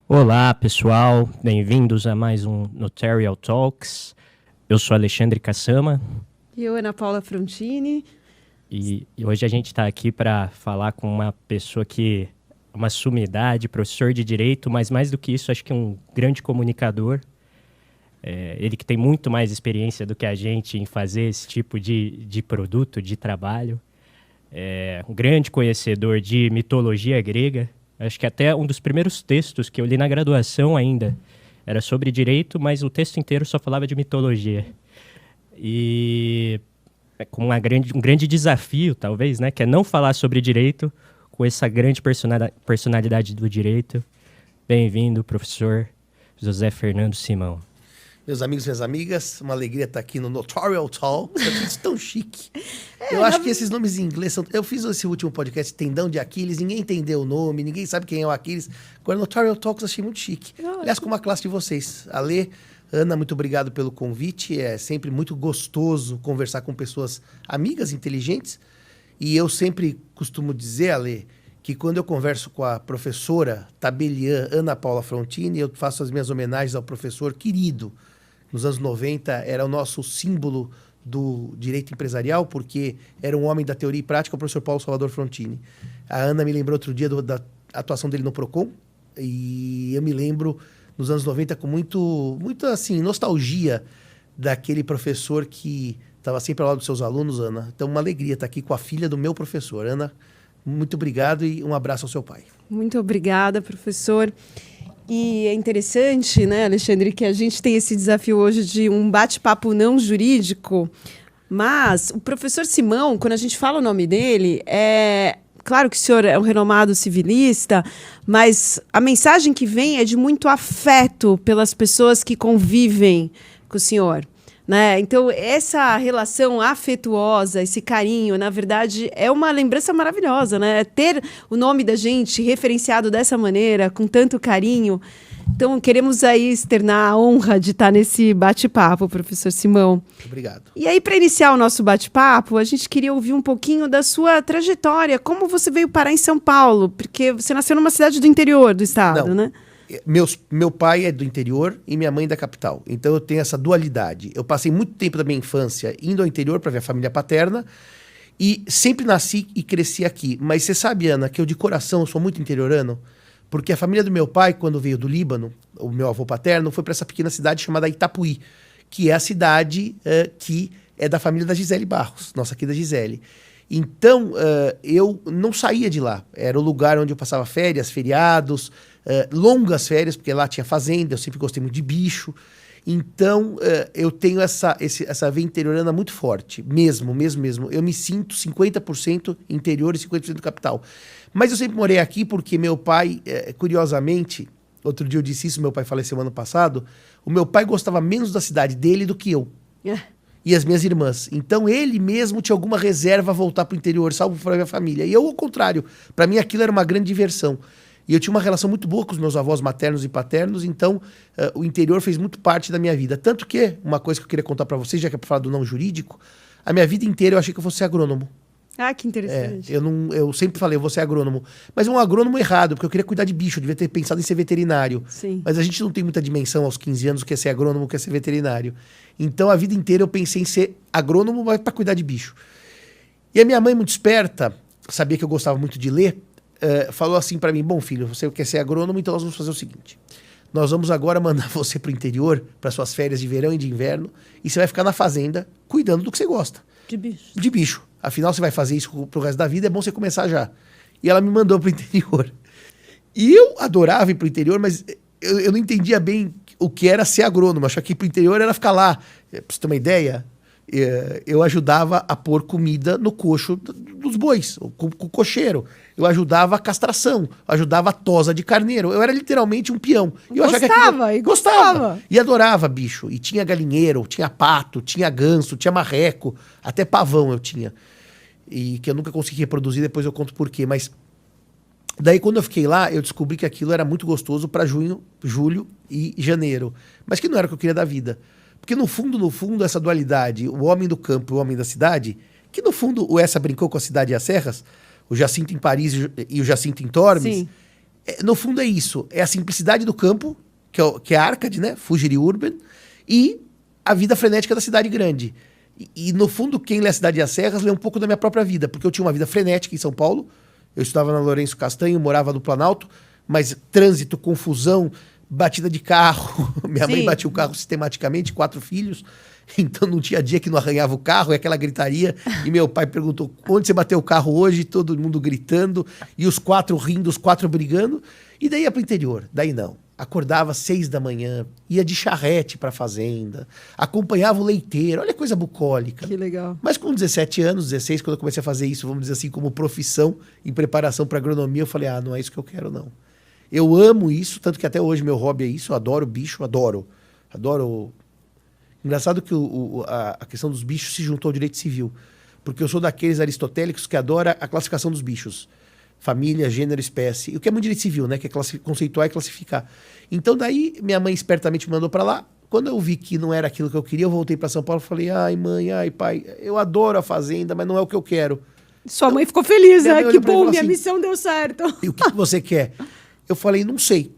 Olá, pessoal. Bem-vindos a mais um Notarial Talks. Eu sou Alexandre Cassama E eu, Ana Paula Frontini. e hoje a gente está aqui para falar com uma pessoa que é uma sumidade, professor de Direito, mas mais do que isso, acho que é um grande comunicador. Ele que tem muito mais experiência do que a gente em fazer esse tipo de produto, de trabalho. Um grande conhecedor de mitologia grega. Acho que até um dos primeiros textos que eu li na graduação ainda era sobre direito, mas o texto inteiro só falava de mitologia. E com um grande desafio, talvez, né, que é não falar sobre direito com essa grande personalidade do direito. Bem-vindo, professor José Fernando Simão. Meus amigos e minhas amigas, uma alegria estar aqui no Notarial Talks. É tão chique. Eu acho que esses nomes em inglês são... Eu fiz esse último podcast, Tendão de Aquiles, ninguém entendeu o nome, ninguém sabe quem é o Aquiles. Agora, Notarial Talks eu achei muito chique. Aliás, com uma classe de vocês. Ale, Ana, muito obrigado pelo convite. É sempre muito gostoso conversar com pessoas amigas, inteligentes. E eu sempre costumo dizer, Ale, que quando eu converso com a professora tabeliã Ana Paula Frontini, eu faço as minhas homenagens ao professor querido. Nos anos 90, era o nosso símbolo do direito empresarial, porque era um homem da teoria e prática, o professor Paulo Salvador Frontini. A Ana me lembrou outro dia da atuação dele no Procon, e eu me lembro, nos anos 90, com muito assim, nostalgia daquele professor que estava sempre ao lado dos seus alunos, Ana. Então, uma alegria estar aqui com a filha do meu professor. Ana, muito obrigado e um abraço ao seu pai. Muito obrigada, professor. E é interessante, né, Alexandre, que a gente tem esse desafio hoje de um bate-papo não jurídico, mas o professor Simão, quando a gente fala o nome dele, claro que o senhor é um renomado civilista, mas a mensagem que vem é de muito afeto pelas pessoas que convivem com o senhor. Né? Então, essa relação afetuosa, esse carinho, na verdade, é uma lembrança maravilhosa, né? Ter o nome da gente referenciado dessa maneira, com tanto carinho. Então, queremos aí externar a honra de estar nesse bate-papo, professor Simão. Obrigado. E aí, para iniciar o nosso bate-papo, a gente queria ouvir um pouquinho da sua trajetória, como você veio parar em São Paulo, porque você nasceu numa cidade do interior do estado, né? Meu pai é do interior e minha mãe é da capital. Então eu tenho essa dualidade. Eu passei muito tempo da minha infância indo ao interior para ver a família paterna e sempre nasci e cresci aqui. Mas você sabe, Ana, que eu de coração sou muito interiorano? Porque a família do meu pai, quando veio do Líbano, o meu avô paterno, foi para essa pequena cidade chamada Itapuí, que é a cidade que é da família da Gisele Barros, nossa querida Gisele. Então, eu não saía de lá. Era o lugar onde eu passava férias, feriados, longas férias, porque lá tinha fazenda, eu sempre gostei muito de bicho. Então, eu tenho essa veia interiorana muito forte, mesmo. Eu me sinto 50% interior e 50% capital. Mas eu sempre morei aqui porque meu pai, curiosamente, outro dia eu disse isso, meu pai faleceu ano passado, o meu pai gostava menos da cidade dele do que eu. E as minhas irmãs. Então, ele mesmo tinha alguma reserva a voltar para o interior, salvo para a minha família. E eu, ao contrário, para mim aquilo era uma grande diversão. E eu tinha uma relação muito boa com os meus avós maternos e paternos, então o interior fez muito parte da minha vida. Tanto que, uma coisa que eu queria contar para vocês, já que é para falar do não jurídico, a minha vida inteira eu achei que eu fosse agrônomo. Ah, que interessante. Eu sempre falei, eu vou ser agrônomo. Mas um agrônomo errado, porque eu queria cuidar de bicho, eu devia ter pensado em ser veterinário. Sim. Mas a gente não tem muita dimensão aos 15 anos, o que é ser agrônomo, o que é ser veterinário. Então a vida inteira eu pensei em ser agrônomo, mas para cuidar de bicho. E a minha mãe, muito esperta, sabia que eu gostava muito de ler, falou assim para mim, bom filho, você quer ser agrônomo, então nós vamos fazer o seguinte. Nós vamos agora mandar você para o interior, para suas férias de verão e de inverno, e você vai ficar na fazenda cuidando do que você gosta. De bicho. De bicho. Afinal, você vai fazer isso pro resto da vida, é bom você começar já. E ela me mandou pro interior. E eu adorava ir pro interior, mas eu não entendia bem o que era ser agrônomo. Achava que ir pro interior era ficar lá. Pra você ter uma ideia, eu ajudava a pôr comida no coxo dos bois, com o cocheiro. Eu ajudava a castração, ajudava a tosa de carneiro. Eu era literalmente um peão. Gostava. E adorava bicho. E tinha galinheiro, tinha pato, tinha ganso, tinha marreco, até pavão eu tinha. E que eu nunca consegui reproduzir, depois eu conto por quê. Mas daí quando eu fiquei lá, eu descobri que aquilo era muito gostoso para junho, julho e janeiro. Mas que não era o que eu queria da vida. Porque no fundo, essa dualidade, o homem do campo e o homem da cidade, que no fundo o Essa brincou com a cidade e as serras, o Jacinto em Paris e o Jacinto em Tormes, No fundo é isso. É a simplicidade do campo, que é a Arcade, né? Fugere Urban, e a vida frenética da cidade grande. E, no fundo, quem lê a Cidade das Serras lê um pouco da minha própria vida, porque eu tinha uma vida frenética em São Paulo. Eu estudava na Lourenço Castanho, morava no Planalto, mas trânsito, confusão, batida de carro. Minha mãe batia o carro sistematicamente, 4 filhos. Então não tinha dia que não arranhava o carro, e aquela gritaria. E meu pai perguntou, onde você bateu o carro hoje? Todo mundo gritando, e os 4 rindo, os 4 brigando. E daí ia pro interior, daí não. Acordava às 6 da manhã, ia de charrete pra fazenda, acompanhava o leiteiro, olha que coisa bucólica. Que legal. Mas com 17 anos, 16, quando eu comecei a fazer isso, vamos dizer assim, como profissão, em preparação para agronomia, eu falei, não é isso que eu quero, não. Eu amo isso, tanto que até hoje meu hobby é isso, eu adoro bicho, adoro. Engraçado que a questão dos bichos se juntou ao direito civil, porque eu sou daqueles aristotélicos que adora a classificação dos bichos. Família, gênero, espécie. O que é muito direito civil, né? Que é conceituar e classificar. Então daí, minha mãe espertamente me mandou para lá. Quando eu vi que não era aquilo que eu queria, eu voltei para São Paulo e falei, ai mãe, ai pai, eu adoro a fazenda, mas não é o que eu quero. Sua mãe ficou feliz, né? Que bom, minha assim, missão deu certo. E o que você quer? Eu falei, não sei.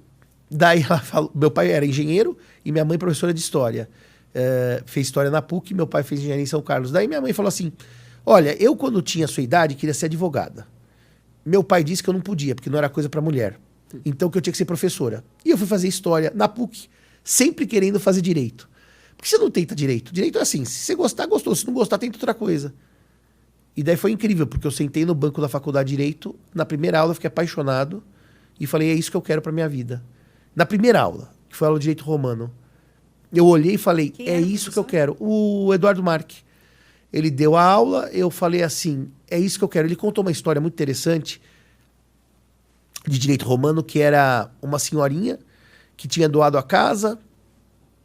Daí ela falou, meu pai era engenheiro e minha mãe professora de história. Fez história na PUC, meu pai fez engenharia em São Carlos. Daí minha mãe falou assim, olha, eu quando tinha a sua idade queria ser advogada. Meu pai disse que eu não podia, porque não era coisa para mulher. Então que eu tinha que ser professora. E eu fui fazer história na PUC, sempre querendo fazer direito. Por que você não tenta direito? Direito é assim, se você gostar, gostou. Se não gostar, tenta outra coisa. E daí foi incrível, porque eu sentei no banco da faculdade de Direito, na primeira aula eu fiquei apaixonado e falei, é isso que eu quero para minha vida. Na primeira aula, que foi a aula de Direito Romano, eu olhei e falei, é isso que eu quero. O Eduardo Marque. Ele deu a aula, eu falei assim, é isso que eu quero. Ele contou uma história muito interessante de direito romano, que era uma senhorinha que tinha doado a casa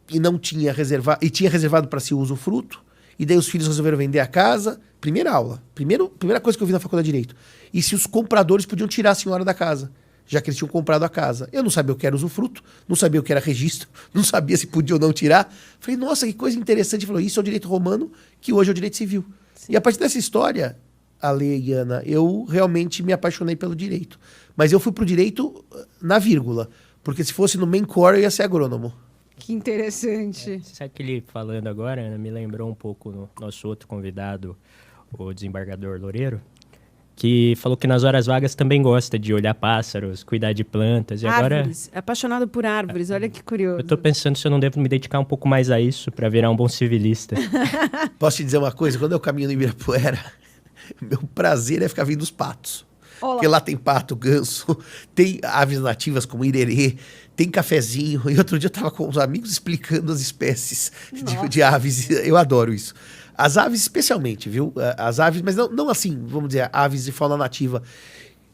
e não tinha reservado, e tinha reservado para si o usufruto, e daí os filhos resolveram vender a casa. Primeira aula, primeira coisa que eu vi na faculdade de Direito. E se os compradores podiam tirar a senhora da casa, já que eles tinham comprado a casa. Eu não sabia o que era usufruto, não sabia o que era registro, não sabia se podia ou não tirar. Falei, nossa, que coisa interessante. Ele falou, isso é o direito romano, que hoje é o direito civil. Sim. E a partir dessa história, Ale e Ana, eu realmente me apaixonei pelo direito. Mas eu fui pro direito na vírgula, porque se fosse no main core eu ia ser agrônomo. Que interessante. Sabe que ele falando agora, Ana, me lembrou um pouco no nosso outro convidado, o desembargador Loureiro, que falou que nas horas vagas também gosta de olhar pássaros, cuidar de plantas. E árvores. Agora, é apaixonado por árvores, olha que curioso. eu tô pensando se eu não devo me dedicar um pouco mais a isso para virar um bom civilista. Posso te dizer uma coisa? Quando eu caminho no Ibirapuera, meu prazer é ficar vendo os patos. Olá. Porque lá tem pato, ganso, tem aves nativas como irerê, tem cafezinho. E outro dia eu tava com uns amigos explicando as espécies de aves. Eu adoro isso. As aves especialmente, viu? As aves, mas não assim, vamos dizer, aves de fauna nativa.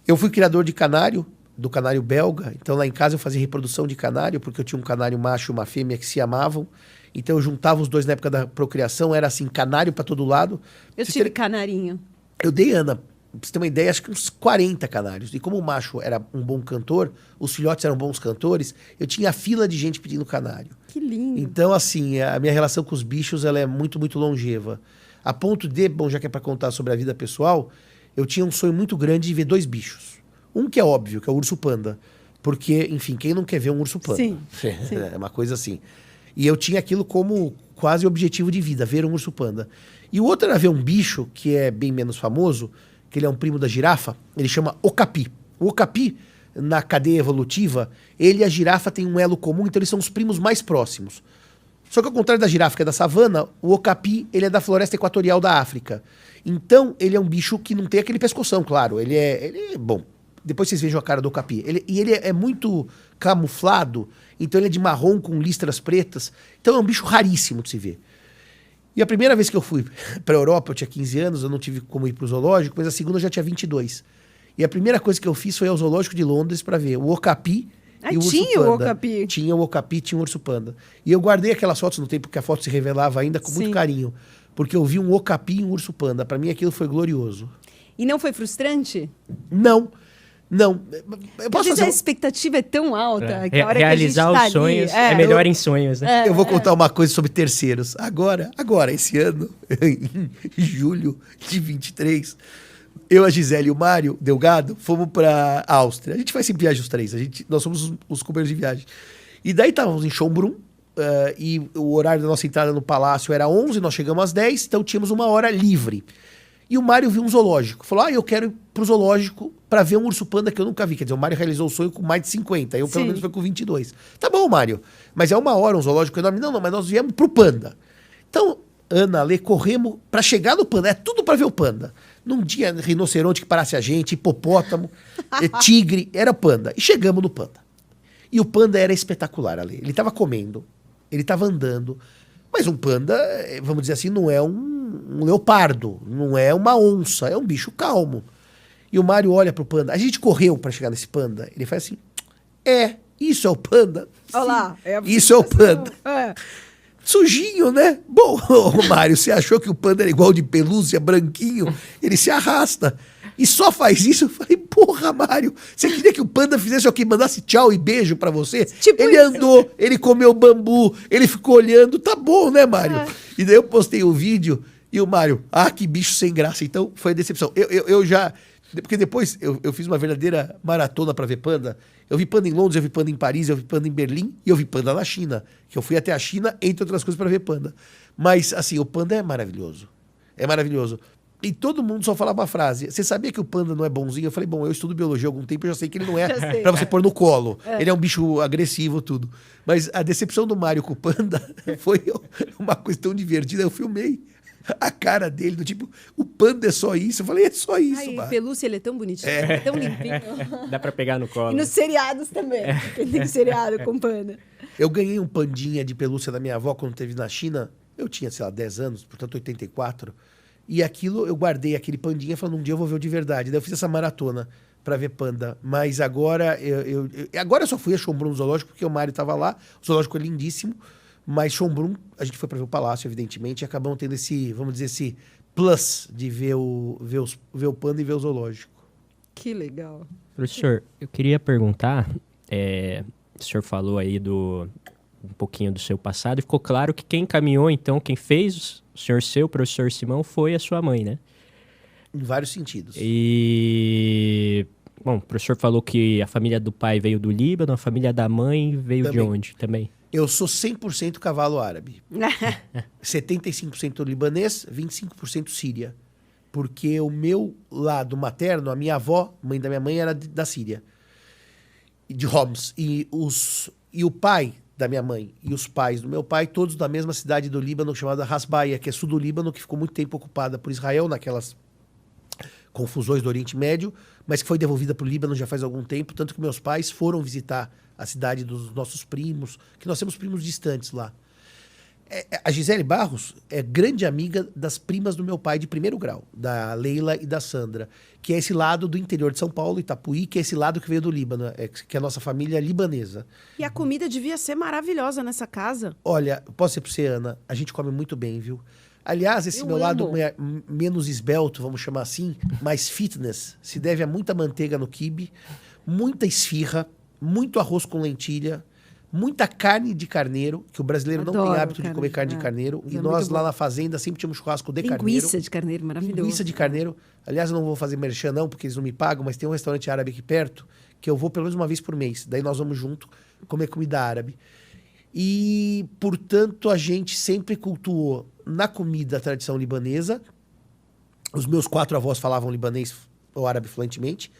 Eu fui criador de canário, do canário belga. Então lá em casa eu fazia reprodução de canário, porque eu tinha um canário macho e uma fêmea que se amavam. Então eu juntava os dois na época da procriação, era assim, canário para todo lado. Eu tive canarinho. Eu dei, Ana, pra você ter uma ideia, acho que uns 40 canários. E como o macho era um bom cantor, os filhotes eram bons cantores, eu tinha fila de gente pedindo canário. Que lindo. Então, assim, a minha relação com os bichos, ela é muito, muito longeva. A ponto de, bom, já que é para contar sobre a vida pessoal, eu tinha um sonho muito grande de ver 2 bichos. Um que é óbvio, que é o urso panda. Porque, enfim, quem não quer ver um urso panda? Sim. É uma coisa assim. E eu tinha aquilo como quase objetivo de vida, ver um urso panda. E o outro era ver um bicho que é bem menos famoso, que ele é um primo da girafa, ele chama okapi. O okapi, na cadeia evolutiva, ele e a girafa têm um elo comum, então eles são os primos mais próximos. Só que ao contrário da girafa, que é da savana, o okapi, ele é da floresta equatorial da África. Então, ele é um bicho que não tem aquele pescoção, claro. Ele é bom, depois vocês vejam a cara do okapi. Ele é muito camuflado, então ele é de marrom com listras pretas. Então é um bicho raríssimo de se ver. E a primeira vez que eu fui para a Europa, eu tinha 15 anos, eu não tive como ir para o zoológico, mas a segunda eu já tinha 22. E a primeira coisa que eu fiz foi ao zoológico de Londres para ver o okapi e o urso tinha panda. o okapi. Tinha o okapi, tinha o urso panda. E eu guardei aquelas fotos no tempo que a foto se revelava ainda com muito Sim. carinho, porque eu vi um okapi e um urso panda. Para mim aquilo foi glorioso. E não foi frustrante? Não. Eu Às posso vezes fazer a expectativa é tão alta que a hora Realizar que a gente tá os sonhos ali, é melhor em sonhos, né? Eu vou contar uma coisa sobre terceiros. Agora, esse ano, em julho de 23, Eu, a Gisele e o Mário Delgado fomos pra Áustria. A gente faz sempre viagem os três. Nós somos os companheiros de viagem. E daí estávamos em Schönbrunn. E o horário da nossa entrada no palácio era 11, nós chegamos às 10, então tínhamos uma hora livre. E o Mário viu um zoológico. Falou, eu quero ir pro zoológico para ver um urso-panda que eu nunca vi. Quer dizer, o Mário realizou o sonho com mais de 50. Eu, pelo menos, fui com 22. Tá bom, Mário. Mas é uma hora um zoológico enorme. Não, mas nós viemos pro panda. Então, Ana, Lê, corremos para chegar no panda. É tudo para ver o panda. Não tinha rinoceronte que parasse a gente, hipopótamo, tigre. Era panda. E chegamos no panda. E o panda era espetacular, Ale. Ele estava comendo, ele estava andando. Mas um panda, vamos dizer assim, não é um leopardo, não é uma onça, é um bicho calmo. E o Mário olha pro panda. A gente correu para chegar nesse panda. Ele faz assim, isso é o panda. Olha lá. Isso é o panda. Sujinho, né? Bom, Mário, você achou que o panda era igual de pelúcia, branquinho? Ele se arrasta. E só faz isso. Eu falei, porra, Mário, você queria que o panda fizesse o quê? Mandasse tchau e beijo pra você? Tipo ele isso. Andou, ele comeu bambu, ele ficou olhando. Tá bom, né, Mário? E daí eu postei o vídeo e o Mário, que bicho sem graça. Então foi a decepção. Eu já... Porque depois eu fiz uma verdadeira maratona pra ver panda. Eu vi panda em Londres, eu vi panda em Paris, eu vi panda em Berlim e eu vi panda na China. Que eu fui até a China, entre outras coisas, pra ver panda. Mas, assim, o panda é maravilhoso. É maravilhoso. E todo mundo só falava uma frase. Você sabia que o panda não é bonzinho? Eu falei, bom, eu estudo biologia há algum tempo, eu já sei que ele não é pra você pôr no colo. Ele é um bicho agressivo, tudo. Mas a decepção do Mário com o panda foi uma coisa tão divertida. Eu filmei a cara dele, do tipo, o panda é só isso? Eu falei, é só isso, Mário. Pelúcia, ele é tão bonitinho, é tão limpinho. Dá pra pegar no colo. E nos seriados também, porque tem seriado com panda. Eu ganhei um pandinha de pelúcia da minha avó quando teve na China. Eu tinha, sei lá, 10 anos, portanto 84. E aquilo, eu guardei aquele pandinha falando, um dia eu vou ver o de verdade. Daí eu fiz essa maratona pra ver panda. Mas agora, agora eu só fui a Schönbrunn Zoológico, porque o Mário tava lá. O zoológico é lindíssimo. Mas Schönbrunn, a gente foi para ver o palácio, evidentemente, e acabamos tendo esse, vamos dizer, esse plus de ver o panda e ver o zoológico. Que legal. Professor, eu queria perguntar, o senhor falou aí um pouquinho do seu passado, e ficou claro que quem caminhou, então, quem fez o senhor ser o professor Simão foi a sua mãe, né? Em vários sentidos. E... Bom, o professor falou que a família do pai veio do Líbano, a família da mãe veio também. De onde também? Eu sou 100% cavalo árabe. 75% libanês, 25% síria. Porque o meu lado materno, a minha avó, mãe da minha mãe, era da Síria. De Homs. E o pai da minha mãe e os pais do meu pai, todos da mesma cidade do Líbano, chamada Hasbaia, que é sul do Líbano, que ficou muito tempo ocupada por Israel naquelas confusões do Oriente Médio, mas que foi devolvida para o Líbano já faz algum tempo, tanto que meus pais foram visitar a cidade dos nossos primos, que nós temos primos distantes lá. A Gisele Barros é grande amiga das primas do meu pai de primeiro grau, da Leila e da Sandra, que é esse lado do interior de São Paulo, Itapuí, que é esse lado que veio do Líbano, que é a nossa família libanesa. E a comida devia ser maravilhosa nessa casa. Olha, posso dizer para você, Ana, a gente come muito bem, viu? Aliás, esse meu lado menos esbelto, vamos chamar assim, mais fitness, se deve a muita manteiga no quibe, muita esfirra, muito arroz com lentilha, muita carne de carneiro, que o brasileiro não tem hábito de comer carne de carneiro. E nós lá na fazenda sempre tínhamos churrasco de carneiro. Linguiça de carneiro, maravilhoso. Linguiça de carneiro. Aliás, eu não vou fazer merchan não, porque eles não me pagam, mas tem um restaurante árabe aqui perto, que eu vou pelo menos uma vez por mês. Daí nós vamos junto comer comida árabe. E, portanto, a gente sempre cultuou na comida a tradição libanesa. Os meus 4 avós falavam libanês ou árabe fluentemente.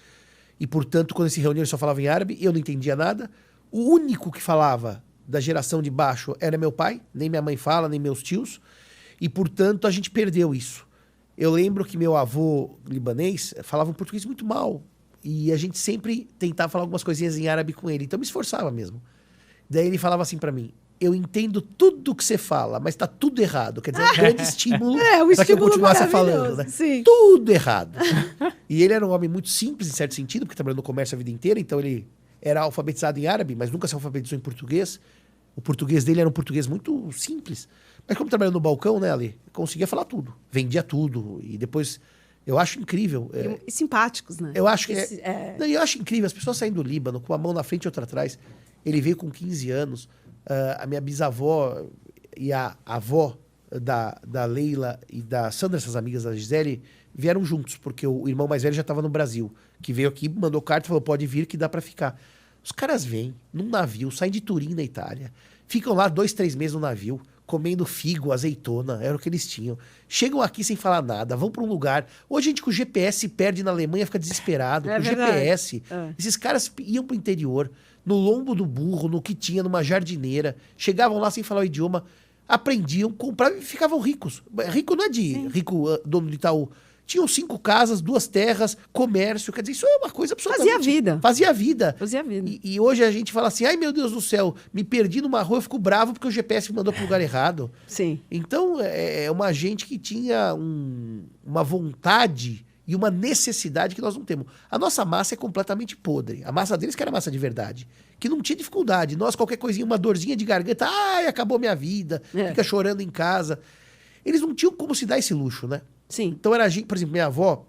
E, portanto, quando se reuniam, eles só falavam em árabe. Eu não entendia nada. O único que falava da geração de baixo era meu pai. Nem minha mãe fala, nem meus tios. E, portanto, a gente perdeu isso. Eu lembro que meu avô libanês falava um português muito mal. E a gente sempre tentava falar algumas coisinhas em árabe com ele. Então, me esforçava mesmo. Daí ele falava assim pra mim, eu entendo tudo que você fala, mas tá tudo errado. Quer dizer, um grande estímulo para que eu continuasse falando, né? Sim. Tudo errado. E ele era um homem muito simples, em certo sentido, porque trabalhou no comércio a vida inteira, então ele era alfabetizado em árabe, mas nunca se alfabetizou em português. O português dele era um português muito simples. Mas como trabalhou no balcão, né, Ali? Conseguia falar tudo, vendia tudo. E depois, eu acho incrível. E simpáticos, né? Eu acho que Não, eu acho incrível, as pessoas saindo do Líbano, com a mão na frente e outra atrás. Ele veio com 15 anos. A minha bisavó e a avó da Leila e da Sandra, essas amigas da Gisele, vieram juntos, porque o irmão mais velho já estava no Brasil, que veio aqui, mandou carta e falou, pode vir que dá para ficar. Os caras vêm num navio, saem de Turim, na Itália, ficam lá 2, 3 meses no navio, comendo figo, azeitona, era o que eles tinham. Chegam aqui sem falar nada, vão para um lugar. Hoje a gente com o GPS se perde na Alemanha, fica desesperado. É com o verdade. GPS. Esses caras iam pro interior, no lombo do burro, no que tinha, numa jardineira. Chegavam lá sem falar o idioma, aprendiam, compravam e ficavam ricos. Rico não é de rico dono de Itaú. Tinham 5 casas, 2 terras, comércio. Quer dizer, isso é uma coisa absolutamente... Fazia vida. Fazia vida. Fazia vida. E hoje a gente fala assim, ai meu Deus do céu, me perdi numa rua, eu fico bravo porque o GPS me mandou pro lugar errado. Sim. Então, é uma gente que tinha uma vontade e uma necessidade que nós não temos. A nossa massa é completamente podre. A massa deles que era massa de verdade. Que não tinha dificuldade. Nós, qualquer coisinha, uma dorzinha de garganta, ai, acabou minha vida. Fica chorando em casa. Eles não tinham como se dar esse luxo, né? Sim. Então, era gente, por exemplo, minha avó...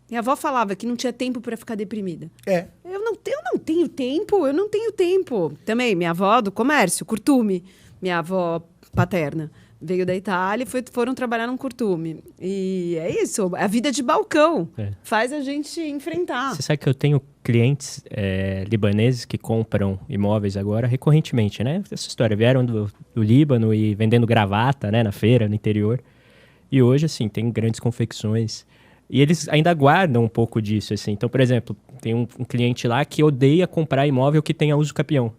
Minha avó falava que não tinha tempo para ficar deprimida. É. Eu não tenho tempo. Também, minha avó do comércio, curtume. Minha avó paterna veio da Itália e foram trabalhar num curtume. E é isso, a vida de balcão faz a gente enfrentar. Você sabe que eu tenho clientes libaneses que compram imóveis agora recorrentemente, né? Essa história, vieram do Líbano e vendendo gravata, né, na feira, no interior. E hoje, assim, tem grandes confecções. E eles ainda guardam um pouco disso, assim. Então, por exemplo, tem um cliente lá que odeia comprar imóvel que tenha uso capião.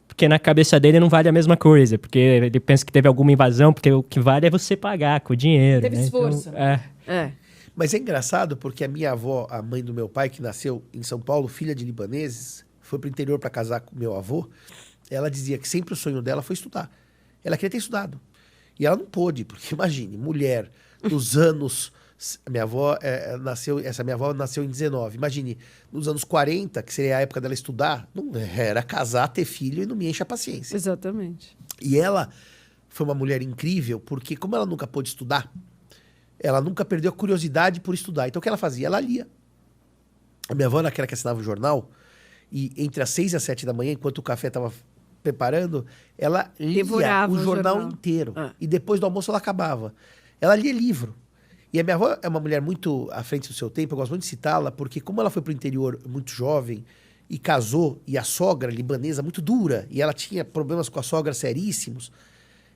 Porque na cabeça dele não vale a mesma coisa. Porque ele pensa que teve alguma invasão, porque o que vale é você pagar com o dinheiro. Teve esforço. Então, Mas é engraçado porque a minha avó, a mãe do meu pai, que nasceu em São Paulo, filha de libaneses, foi pro interior para casar com meu avô. Ela dizia que sempre o sonho dela foi estudar. Ela queria ter estudado. E ela não pôde, porque imagine, mulher dos anos... essa minha avó nasceu em 19. Imagine, nos anos 40, que seria a época dela estudar, não era casar, ter filho e não me enche a paciência. Exatamente. E ela foi uma mulher incrível, porque como ela nunca pôde estudar, ela nunca perdeu a curiosidade por estudar. Então o que ela fazia? Ela lia. A minha avó era aquela que assinava o jornal, e entre as 6 e as 7 da manhã, enquanto o café estava preparando, ela lia Devorava o jornal inteiro. E depois do almoço ela acabava. Ela lia livro. E a minha avó é uma mulher muito à frente do seu tempo, eu gosto muito de citá-la, porque como ela foi para o interior muito jovem e casou, e a sogra libanesa muito dura, e ela tinha problemas com a sogra seríssimos,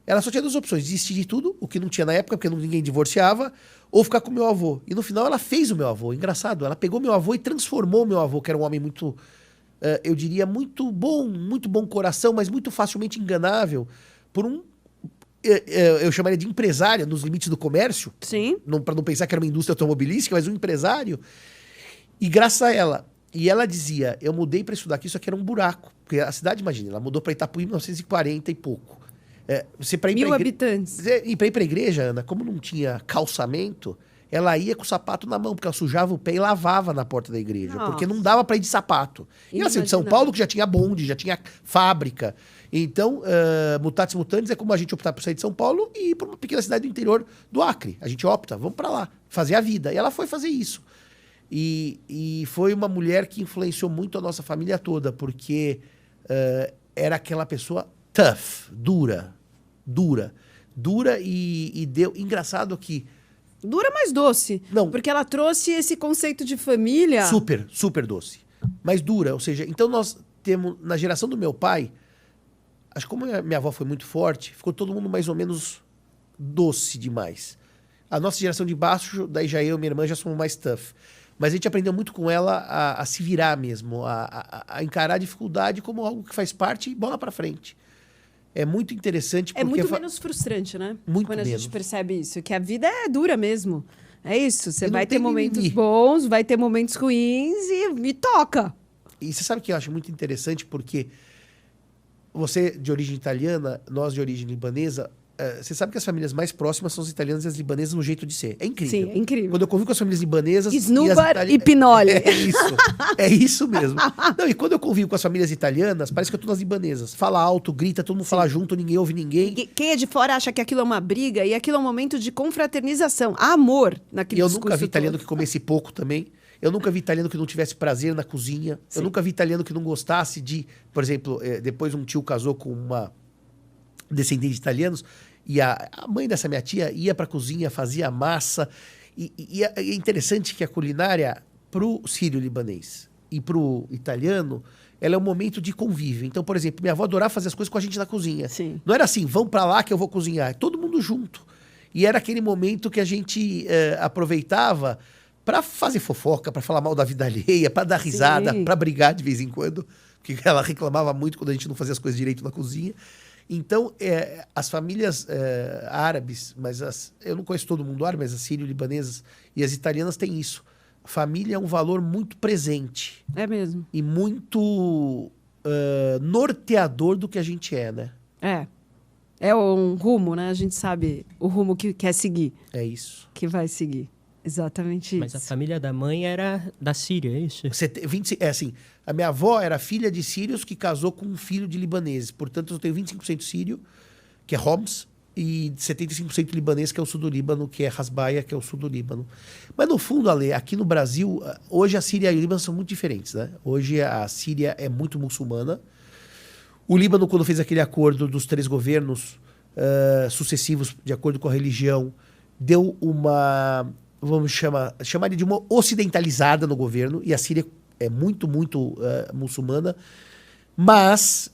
ela só tinha 2 opções, desistir de tudo, o que não tinha na época, porque ninguém divorciava, ou ficar com o meu avô. E no final ela fez o meu avô, engraçado, ela pegou meu avô e transformou meu avô, que era um homem muito, eu diria, muito bom coração, mas muito facilmente enganável, por um... Eu chamaria de empresária nos limites do comércio. Sim. Para não pensar que era uma indústria automobilística, mas um empresário. E graças a ela. E ela dizia, eu mudei para estudar aqui, isso aqui era um buraco. Porque a cidade, imagina, ela mudou para Itapuí em 1940 e pouco. Você para ir 1000 habitantes. E para ir para a igreja, Ana, como não tinha calçamento, ela ia com o sapato na mão, porque ela sujava o pé e lavava na porta da igreja. Nossa. Porque não dava para ir de sapato. E ela saiu de São Paulo, que já tinha bonde, já tinha fábrica. Então, mutatis mutandis é como a gente optar por sair de São Paulo e ir para uma pequena cidade do interior do Acre. A gente opta, vamos para lá, fazer a vida. E ela foi fazer isso. E foi uma mulher que influenciou muito a nossa família toda, porque era aquela pessoa tough, dura e deu... Engraçado que... Dura, mais doce. Não. Porque ela trouxe esse conceito de família. Super doce. Mas dura, ou seja, então nós temos, na geração do meu pai, acho que como minha avó foi muito forte, ficou todo mundo mais ou menos doce demais. A nossa geração de baixo, daí já eu e minha irmã já somos mais tough. Mas a gente aprendeu muito com ela a se virar mesmo, a encarar a dificuldade como algo que faz parte e bola pra frente. É muito interessante porque... É muito menos frustrante, né? Muito Quando a menos. gente percebe isso, que a vida é dura mesmo. É isso, você E não vai tem ter momentos mimimi. bons, vai ter momentos ruins e toca. E você sabe que eu acho muito interessante porque você de origem italiana, nós de origem libanesa, você sabe que as famílias mais próximas são as italianas e as libanesas no jeito de ser. É incrível. Sim, é incrível. Quando eu convivo com as famílias libanesas... Snúbar e Pinoli. É isso mesmo. Não, e quando eu convivo com as famílias italianas, parece que eu tô nas libanesas. Fala alto, grita, todo mundo fala junto, ninguém ouve ninguém. Quem é de fora acha que aquilo é uma briga e aquilo é um momento de confraternização. Há amor naquele E eu discurso nunca vi italiano todo. que comesse pouco também. Eu nunca vi italiano que não tivesse prazer na cozinha. Sim. Eu nunca vi italiano que não gostasse de... Por exemplo, depois um tio casou com uma descendente de italianos E a mãe dessa minha tia ia para a cozinha, fazia massa. E é interessante que a culinária, para o sírio-libanês e para o italiano, ela é um momento de convívio. Então, por exemplo, minha avó adorava fazer as coisas com a gente na cozinha. Sim. Não era assim, vamos para lá que eu vou cozinhar. É todo mundo junto. E era aquele momento que a gente aproveitava para fazer fofoca, para falar mal da vida alheia, para dar risada, para brigar de vez em quando. Porque ela reclamava muito quando a gente não fazia as coisas direito na cozinha. Então, as famílias árabes, mas eu não conheço todo mundo árabe, mas as sírio-libanesas e as italianas têm isso. A família é um valor muito presente. É mesmo. E muito norteador do que a gente é, né? É um rumo, né? A gente sabe o rumo que quer seguir. É isso. Que vai seguir. Exatamente isso. Mas a família da mãe era da Síria, é isso? Assim, a minha avó era filha de sírios que casou com um filho de libaneses. Portanto, eu tenho 25% sírio, que é Homs, e 75% libanês, que é o sul do Líbano, que é Hasbaia, que é o sul do Líbano. Mas, no fundo, Ale, aqui no Brasil, hoje a Síria e o Líbano são muito diferentes, né? Hoje a Síria é muito muçulmana. O Líbano, quando fez aquele acordo dos 3 governos sucessivos, de acordo com a religião, deu uma... vamos chamar de uma ocidentalizada no governo, e a Síria é muito muçulmana, mas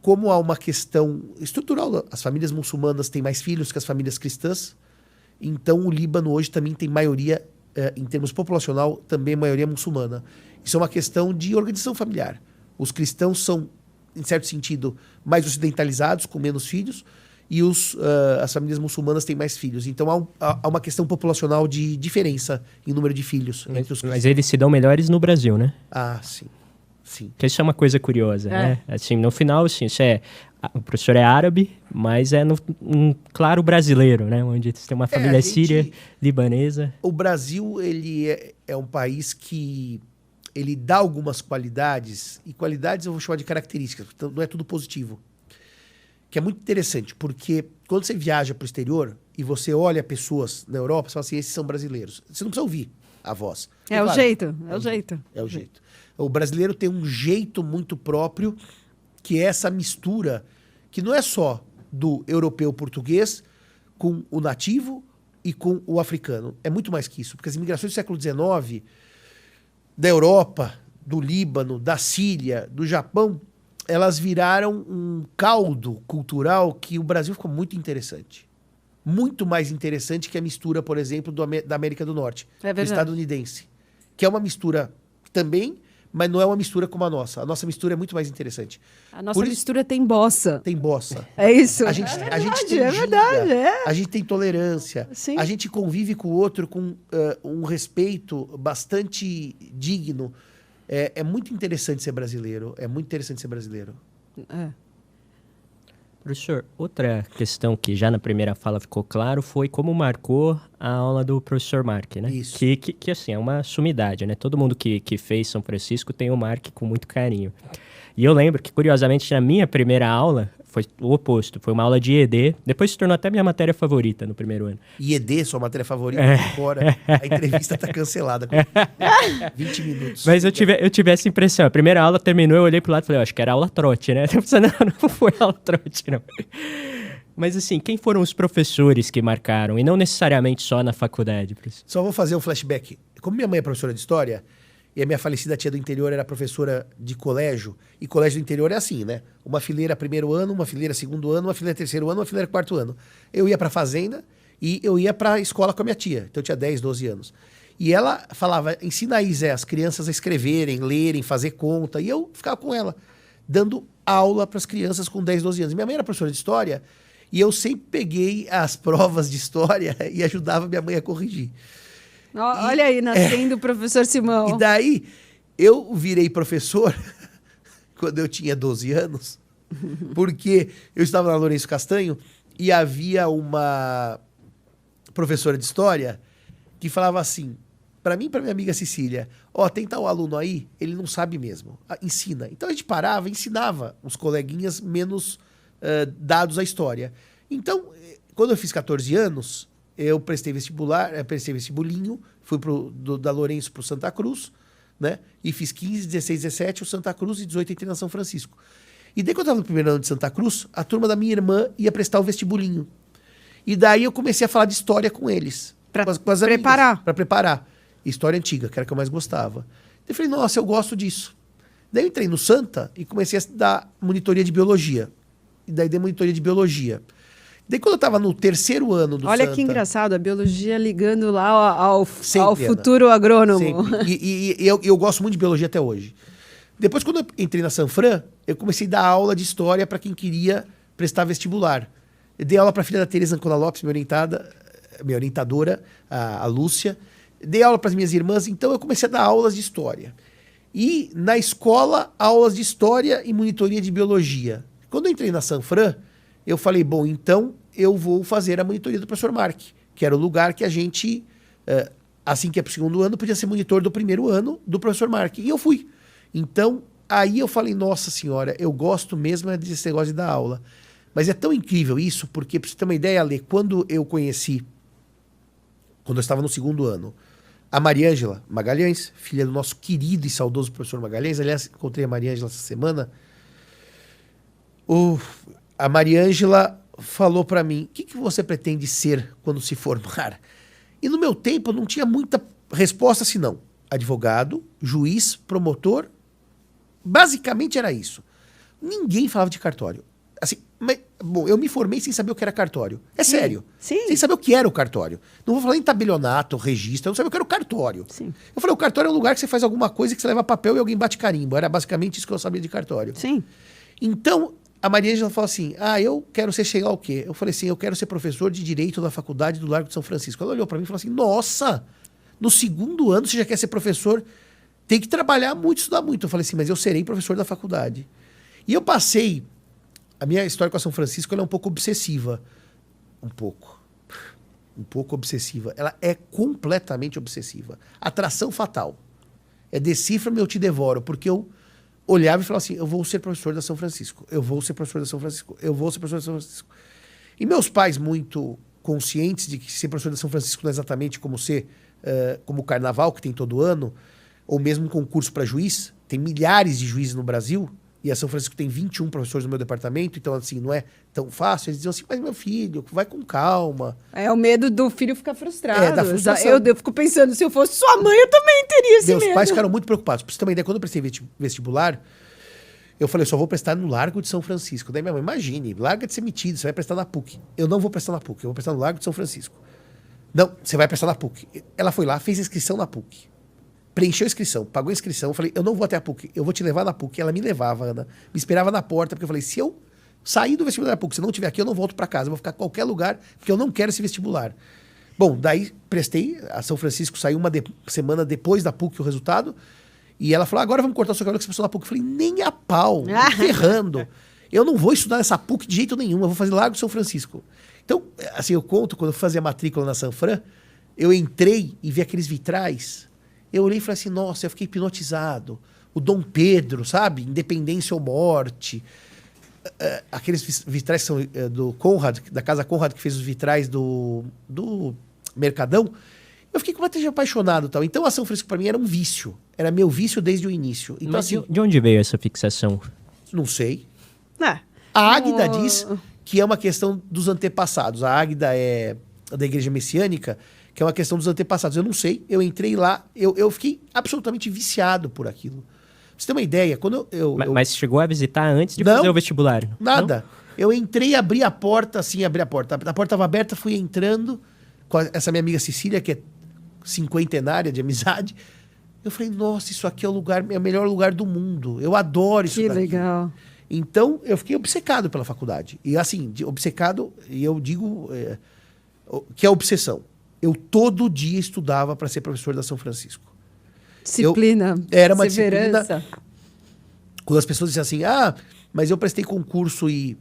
como há uma questão estrutural, as famílias muçulmanas têm mais filhos que as famílias cristãs, então o Líbano hoje também tem maioria, em termos populacional, também maioria muçulmana. Isso é uma questão de organização familiar. Os cristãos são, em certo sentido, mais ocidentalizados, com menos filhos, e as famílias muçulmanas têm mais filhos. Então há uma questão populacional de diferença em número de filhos. Mas eles se dão melhores no Brasil, né? Ah, sim. Sim. Porque isso é uma coisa curiosa, né? Assim, no final, assim, o professor é árabe, mas é um claro brasileiro, né? Onde tem uma família síria, libanesa. O Brasil, ele é um país que ele dá algumas qualidades, e qualidades eu vou chamar de características, então não é tudo positivo. Que é muito interessante, porque quando você viaja para o exterior e você olha pessoas na Europa, você fala assim, esses são brasileiros. Você não precisa ouvir a voz. É o jeito, é o jeito. É o jeito. O brasileiro tem um jeito muito próprio, que é essa mistura, que não é só do europeu português com o nativo e com o africano. É muito mais que isso, porque as imigrações do século XIX, da Europa, do Líbano, da Síria, do Japão, elas viraram um caldo cultural que o Brasil ficou muito interessante. Muito mais interessante que a mistura, por exemplo, da América do Norte. Do estadunidense. Que é uma mistura também, mas não é uma mistura como a nossa. A nossa mistura é muito mais interessante. A nossa mistura tem bossa. Tem bossa. É isso. A gente tem verdade. A gente tem tolerância. Sim. A gente convive com o outro com um respeito bastante digno. É muito interessante ser brasileiro. É muito interessante ser brasileiro. Professor, outra questão que já na primeira fala ficou claro foi como marcou a aula do professor Mark, né? Isso. Que assim, é uma sumidade, né? Todo mundo que fez São Francisco tem o Mark com muito carinho. E eu lembro que, curiosamente, na minha primeira aula, foi o oposto. Foi uma aula de ED. Depois se tornou até minha matéria favorita no primeiro ano. E ED, sua matéria favorita, fora. A entrevista está cancelada. 20 minutos. Mas eu tive essa impressão. A primeira aula terminou, eu olhei pro lado e falei, acho que era aula trote, né? Eu pensei, não foi aula trote, não. Mas assim, quem foram os professores que marcaram? E não necessariamente só na faculdade, professor. Só vou fazer um flashback. Como minha mãe é professora de história, e a minha falecida tia do interior era professora de colégio, e colégio do interior é assim, né? Uma fileira primeiro ano, uma fileira segundo ano, uma fileira terceiro ano, uma fileira quarto ano. Eu ia pra fazenda e eu ia pra escola com a minha tia. Então eu tinha 10, 12 anos. E ela falava, ensina aí, Zé, as crianças a escreverem, lerem, fazer conta. E eu ficava com ela, dando aula para as crianças com 10, 12 anos. Minha mãe era professora de história e eu sempre peguei as provas de história e ajudava minha mãe a corrigir. Olha aí, nascendo o professor Simão. E daí, eu virei professor quando eu tinha 12 anos, porque eu estava na Lourenço Castanho e havia uma professora de história que falava assim, para mim e para minha amiga Cecília, tem tal aluno aí, ele não sabe mesmo, ensina. Então a gente parava, ensinava os coleguinhas menos dados à história. Então, quando eu fiz 14 anos, eu prestei vestibulinho, fui da Lourenço para o Santa Cruz, né? E fiz 15, 16, 17 o Santa Cruz e 18 entrei na São Francisco. E daí quando eu estava no primeiro ano de Santa Cruz, a turma da minha irmã ia prestar o vestibulinho. E daí eu comecei a falar de história com eles. Pra com as preparar. Para preparar. História antiga, que era a que eu mais gostava. Eu falei, nossa, eu gosto disso. Daí eu entrei no Santa e comecei a dar monitoria de biologia. E daí dei monitoria de biologia. Daí quando eu estava no 3º ano do Olha Santa... que engraçado, a biologia ligando lá ao Sempre, futuro agrônomo. Sempre. E eu gosto muito de biologia até hoje. Depois, quando eu entrei na Sanfran, eu comecei a dar aula de história para quem queria prestar vestibular. Eu dei aula para a filha da Tereza Ancona Lopes, minha orientadora, a Lúcia. Dei aula para as minhas irmãs, então eu comecei a dar aulas de história. E na escola, aulas de história e monitoria de biologia. Quando eu entrei na Sanfran, eu falei, bom, então eu vou fazer a monitoria do professor Mark, que era o lugar que a gente, assim que é para o 2º ano, podia ser monitor do 1º ano do professor Mark. E eu fui. Então, aí eu falei, nossa senhora, eu gosto mesmo desse negócio de dar aula. Mas é tão incrível isso, porque, para você ter uma ideia, Ale, quando eu estava no 2º ano, a Mariângela Magalhães, filha do nosso querido e saudoso professor Magalhães, aliás, encontrei a Mariângela essa semana, a Mariângela falou para mim, o que você pretende ser quando se formar? E no meu tempo não tinha muita resposta senão advogado, juiz, promotor, basicamente era isso. Ninguém falava de cartório. Assim, mas, bom, eu me formei sem saber o que era cartório. É sério. Sim. Sem saber o que era o cartório. Não vou falar em tabelionato, registro, eu não sabia o que era o cartório. Sim. Eu falei, o cartório é um lugar que você faz alguma coisa que você leva papel e alguém bate carimbo. Era basicamente isso que eu sabia de cartório. Sim. Então, a Maria Ângela falou assim, eu quero ser chegar ao quê? Eu falei assim, eu quero ser professor de Direito da Faculdade do Largo de São Francisco. Ela olhou para mim e falou assim, nossa, no 2º ano você já quer ser professor? Tem que trabalhar muito, estudar muito. Eu falei assim, mas eu serei professor da faculdade. E eu passei... A minha história com a São Francisco ela é um pouco obsessiva. Um pouco obsessiva. Ela é completamente obsessiva. Atração fatal. É decifra-me, eu te devoro. Porque eu olhava e falava assim, eu vou ser professor da São Francisco. Eu vou ser professor da São Francisco. Eu vou ser professor da São Francisco. E meus pais, muito conscientes de que ser professor da São Francisco não é exatamente como ser como o carnaval que tem todo ano, ou mesmo um concurso para juiz. Tem milhares de juízes no Brasil. E a São Francisco tem 21 professores no meu departamento, então, assim, não é tão fácil. Eles diziam assim, mas meu filho, vai com calma. É o medo do filho ficar frustrado. É, da frustração. Eu fico pensando, se eu fosse sua mãe, eu também teria esse medo. Meus pais ficaram muito preocupados. Pra você ter uma ideia, quando eu prestei vestibular, eu falei, só vou prestar no Largo de São Francisco. Daí minha mãe, imagine, larga de ser metido, você vai prestar na PUC. Eu não vou prestar na PUC, eu vou prestar no Largo de São Francisco. Não, você vai prestar na PUC. Ela foi lá, fez a inscrição na PUC. Preencheu a inscrição, pagou a inscrição. Eu falei, eu não vou até a PUC, eu vou te levar na PUC. Ela me levava, Ana. Me esperava na porta, porque eu falei, se eu sair do vestibular da PUC, se não estiver aqui, eu não volto para casa. Eu vou ficar em qualquer lugar, porque eu não quero esse vestibular. Bom, daí prestei. A São Francisco saiu uma semana depois da PUC o resultado. E ela falou, agora vamos cortar o seu cabelo que você passou na PUC. Eu falei, nem a pau, me ferrando. Eu não vou estudar nessa PUC de jeito nenhum, eu vou fazer Largo de São Francisco. Então, assim, eu conto, quando eu fui fazer a matrícula na Sanfran, eu entrei e vi aqueles vitrais. Eu olhei e falei assim, nossa, eu fiquei hipnotizado. O Dom Pedro, sabe? Independência ou Morte. Aqueles vitrais são do Conrad, da Casa Conrad, que fez os vitrais do Mercadão. Eu fiquei completamente apaixonado e tal. Então a São Francisco para mim era um vício. Era meu vício desde o início. Então, Mas assim, de onde veio essa fixação? não sei. É. A Águida diz que é uma questão dos antepassados. A Águida é da Igreja Messiânica, que é uma questão dos antepassados. Eu não sei, eu entrei lá, eu fiquei absolutamente viciado por aquilo. Pra você ter uma ideia, quando Mas chegou a visitar antes de Não, fazer o vestibular? nada. Eu entrei, abri a porta, assim, a porta estava aberta, fui entrando com essa minha amiga Cecília, que é cinquentenária de amizade. Eu falei, nossa, isso aqui é o melhor lugar do mundo. Eu adoro isso Que daqui. legal. Então, eu fiquei obcecado pela faculdade. E assim, obcecado, e eu digo que é obsessão. Eu todo dia estudava para ser professor da São Francisco. Disciplina, era uma perseverança. Quando as pessoas dizem assim, mas eu prestei concurso e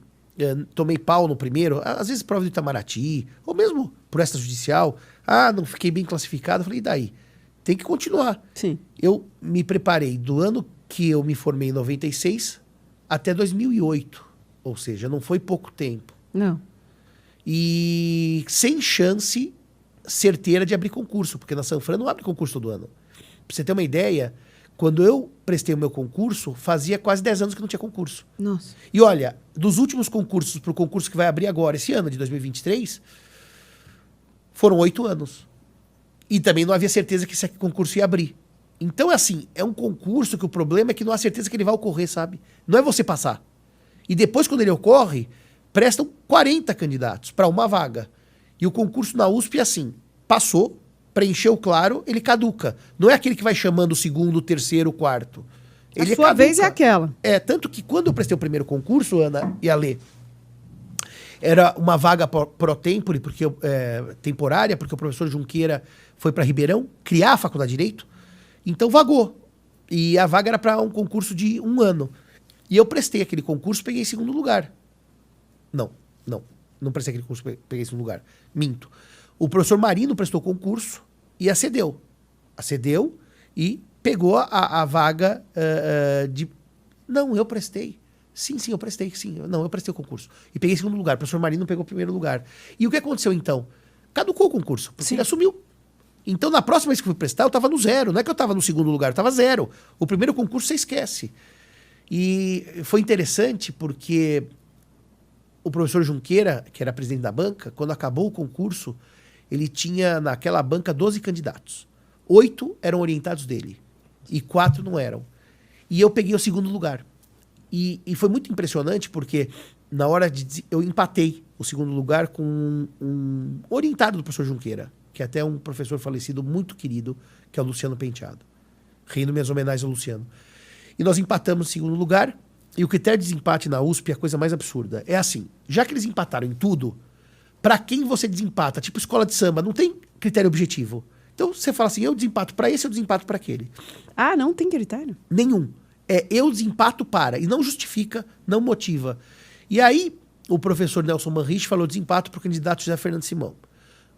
tomei pau no primeiro, às vezes prova do Itamaraty, ou mesmo por extrajudicial, não fiquei bem classificado, eu falei, e daí? Tem que continuar. Sim. Eu me preparei do ano que eu me formei em 96 até 2008, ou seja, não foi pouco tempo. Não. E sem chance certeira de abrir concurso, porque na Sanfran não abre concurso todo ano. Pra você ter uma ideia, quando eu prestei o meu concurso, fazia quase 10 anos que não tinha concurso. Nossa. E olha, dos últimos concursos para o concurso que vai abrir agora, esse ano de 2023, Foram 8 anos. E também não havia certeza que esse concurso ia abrir. Então, assim, é um concurso que o problema é que não há certeza que ele vai ocorrer, sabe? Não é você passar. E depois, quando ele ocorre, prestam 40 candidatos para uma vaga. E o concurso na USP é assim, passou, preencheu claro, ele caduca. Não é aquele que vai chamando o segundo, o terceiro, o quarto. Ele a sua vez é aquela. É, tanto que quando eu prestei o primeiro concurso, Ana e Alê, era uma vaga pro tempore, temporária, porque o professor Junqueira foi para Ribeirão criar a Faculdade de Direito, então vagou. E a vaga era para um concurso de 1 ano. E eu prestei aquele concurso, peguei em segundo lugar. Não prestei aquele concurso, peguei em segundo lugar. Minto. O professor Marino prestou o concurso e acedeu. Acedeu e pegou a vaga de... Não, eu prestei. Sim, eu prestei, sim. Não, eu prestei o concurso. E peguei em segundo lugar. O professor Marino pegou o primeiro lugar. E o que aconteceu, então? Caducou o concurso, porque ele assumiu. Então, na próxima vez que eu fui prestar, eu estava no 0. Não é que eu estava no segundo lugar, eu estava 0. O primeiro concurso você esquece. E foi interessante porque o professor Junqueira, que era presidente da banca, quando acabou o concurso, ele tinha naquela banca 12 candidatos. 8 eram orientados dele e 4 não eram. E eu peguei o segundo lugar. E foi muito impressionante porque na hora eu empatei o segundo lugar com um orientado do professor Junqueira, que é até um professor falecido muito querido, que é o Luciano Penteado. Rindo minhas homenagens ao Luciano. E nós empatamos em segundo lugar. E o critério de desempate na USP é a coisa mais absurda. É assim, já que eles empataram em tudo, para quem você desempata? Tipo escola de samba, não tem critério objetivo. Então você fala assim, eu desempato para esse, eu desempato para aquele. Ah, não tem critério? Nenhum. É eu desempato para. E não justifica, não motiva. E aí, o professor Nelson Manrich falou desempato para o candidato José Fernando Simão.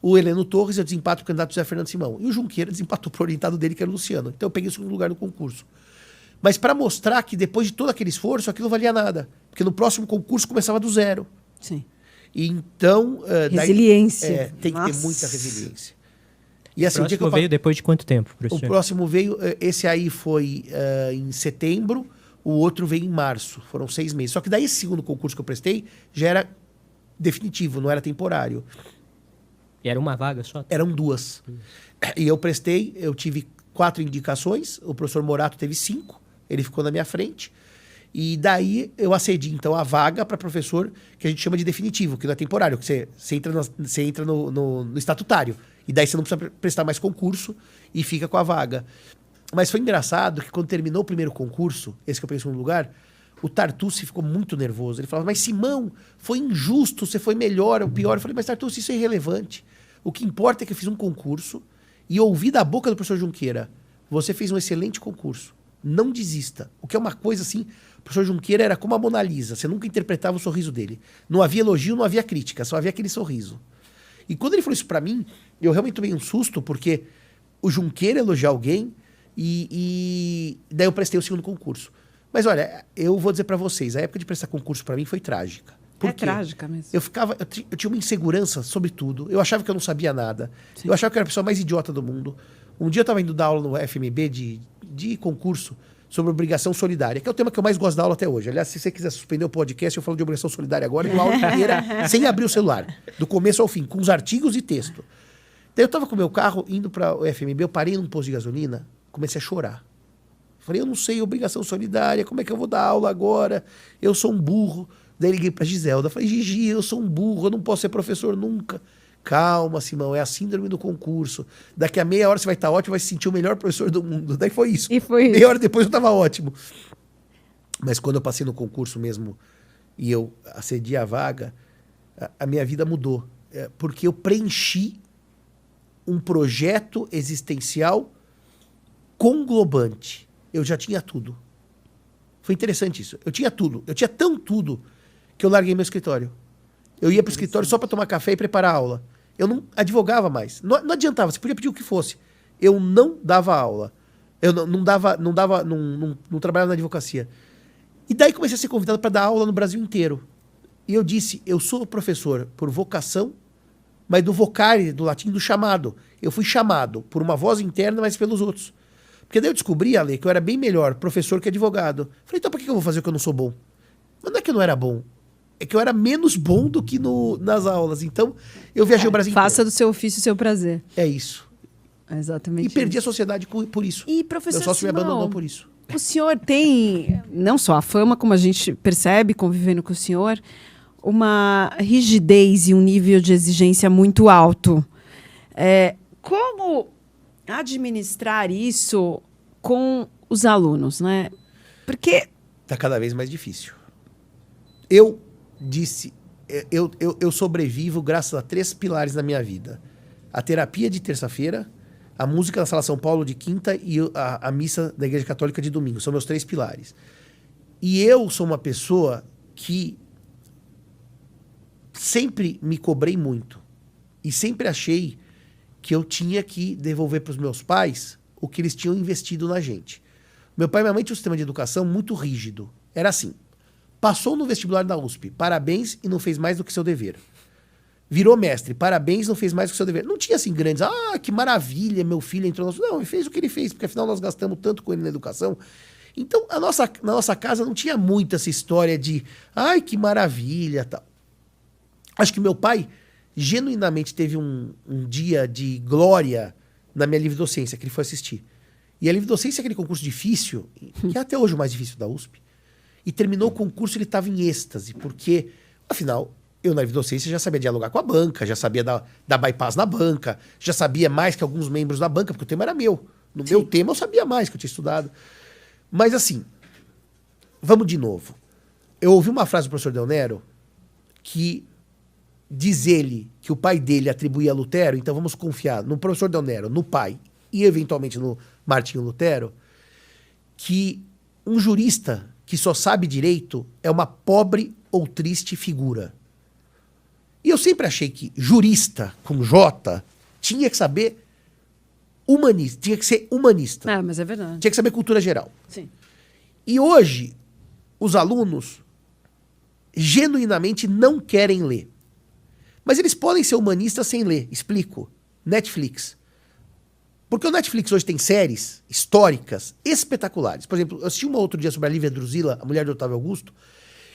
O Heleno Torres eu desempato para o candidato José Fernando Simão. E o Junqueira desempatou para o orientado dele, que era o Luciano. Então eu peguei o segundo lugar no concurso. Mas para mostrar que depois de todo aquele esforço, aquilo não valia nada. Porque no próximo concurso começava do 0. Sim. E então... resiliência. Tem que ter muita resiliência. E assim, o próximo veio depois de quanto tempo, professor? O próximo veio... Esse aí foi em setembro, o outro veio em março. Foram 6 meses. Só que daí esse segundo concurso que eu prestei já era definitivo, não era temporário. E era uma vaga só? Eram 2. E eu prestei, eu tive 4 indicações, o professor Morato teve 5. Ele ficou na minha frente. E daí eu acedi, então, a vaga para professor que a gente chama de definitivo, que não é temporário, que você entra no estatutário. E daí você não precisa prestar mais concurso e fica com a vaga. Mas foi engraçado que quando terminou o primeiro concurso, esse que eu peguei em segundo lugar, o Tartucci ficou muito nervoso. Ele falava, mas Simão, foi injusto, você foi melhor ou pior. Eu falei, mas Tartucci, isso é irrelevante. O que importa é que eu fiz um concurso e ouvi da boca do professor Junqueira, você fez um excelente concurso. Não desista. O que é uma coisa assim, o professor Junqueira era como a Mona Lisa, você nunca interpretava o sorriso dele. Não havia elogio, não havia crítica, só havia aquele sorriso. E quando ele falou isso pra mim, eu realmente tomei um susto, porque o Junqueira elogiar alguém e daí eu prestei o segundo concurso. Mas olha, eu vou dizer pra vocês, a época de prestar concurso pra mim foi trágica. Por quê? Trágica mesmo. Eu tinha uma insegurança sobre tudo, eu achava que eu não sabia nada, Sim. eu achava que eu era a pessoa mais idiota do mundo. Um dia eu estava indo dar aula no FMB de concurso sobre obrigação solidária, que é o tema que eu mais gosto da aula até hoje. Aliás, se você quiser suspender o podcast, eu falo de obrigação solidária agora, e uma aula inteira, sem abrir o celular, do começo ao fim, com os artigos e texto. Daí eu estava com o meu carro indo para o FMB, eu parei num posto de gasolina, comecei a chorar. Falei, eu não sei, obrigação solidária, como é que eu vou dar aula agora? Eu sou um burro. Daí liguei para Giselda, falei, Gigi, eu sou um burro, eu não posso ser professor nunca. Calma, Simão, é a síndrome do concurso. Daqui a meia hora você vai estar ótimo, vai se sentir o melhor professor do mundo. Daí foi isso. E foi meia hora depois eu estava ótimo. Mas quando eu passei no concurso mesmo e eu acedi a vaga, a minha vida mudou. Porque eu preenchi um projeto existencial conglobante. Eu já tinha tudo. Foi interessante isso. Eu tinha tudo. Eu tinha tão tudo que eu larguei meu escritório. Eu ia para o escritório só para tomar café e preparar a aula. Eu não advogava mais. Não adiantava, você podia pedir o que fosse. Eu não dava aula. Eu não trabalhava na advocacia. E daí comecei a ser convidado para dar aula no Brasil inteiro. E eu disse, eu sou professor por vocação, mas do vocare, do latim, do chamado. Eu fui chamado por uma voz interna, mas pelos outros. Porque daí eu descobri, Ale, que eu era bem melhor professor que advogado. Falei, então por que eu vou fazer o que eu não sou bom? Mas não é que eu não era bom. é que eu era menos bom do que nas aulas. Então, eu viajei o Brasil Faça inteiro. do seu ofício o seu prazer. É isso. É exatamente E perdi isso. a sociedade por isso. E, professor Meu sócio me Simão, abandonou por isso. o senhor tem, não só a fama, como a gente percebe convivendo com o senhor, uma rigidez e um nível de exigência muito alto. Como administrar isso com os alunos, né? Porque... Tá cada vez mais difícil. Eu disse... Eu sobrevivo graças a 3 pilares na minha vida. A terapia de terça-feira, a música da Sala São Paulo de quinta e a missa da Igreja Católica de domingo. São meus 3 pilares. E eu sou uma pessoa que sempre me cobrei muito. E sempre achei que eu tinha que devolver para os meus pais o que eles tinham investido na gente. Meu pai e minha mãe tinham um sistema de educação muito rígido. Era assim: passou no vestibular da USP, parabéns, e não fez mais do que seu dever. Virou mestre, parabéns, não fez mais do que seu dever. Não tinha assim grandes, que maravilha, meu filho entrou no... Não, ele fez o que ele fez, porque afinal nós gastamos tanto com ele na educação. Então, na nossa casa não tinha muito essa história de, que maravilha, tal. Acho que meu pai genuinamente teve um dia de glória na minha livre docência, que ele foi assistir. E a livre docência é aquele concurso difícil, que é até hoje o mais difícil da USP. E terminou o concurso, ele estava em êxtase, porque, afinal, eu na livre docência já sabia dialogar com a banca, já sabia dar bypass na banca, já sabia mais que alguns membros da banca, porque o tema era meu. No meu tema eu sabia mais, que eu tinha estudado. Mas assim, vamos de novo. Eu ouvi uma frase do professor Del Nero que diz ele que o pai dele atribuía a Lutero, então vamos confiar no professor Del Nero, no pai e eventualmente no Martinho Lutero, que um jurista que só sabe direito é uma pobre ou triste figura. E eu sempre achei que jurista, com J, tinha que saber humanista, tinha que ser humanista. mas é verdade. Tinha que saber cultura geral. Sim. E hoje, os alunos genuinamente não querem ler. Mas eles podem ser humanistas sem ler. Explico. Netflix. Porque o Netflix hoje tem séries históricas espetaculares. Por exemplo, eu assisti uma outro dia sobre a Lívia Drusila, a mulher de Otávio Augusto,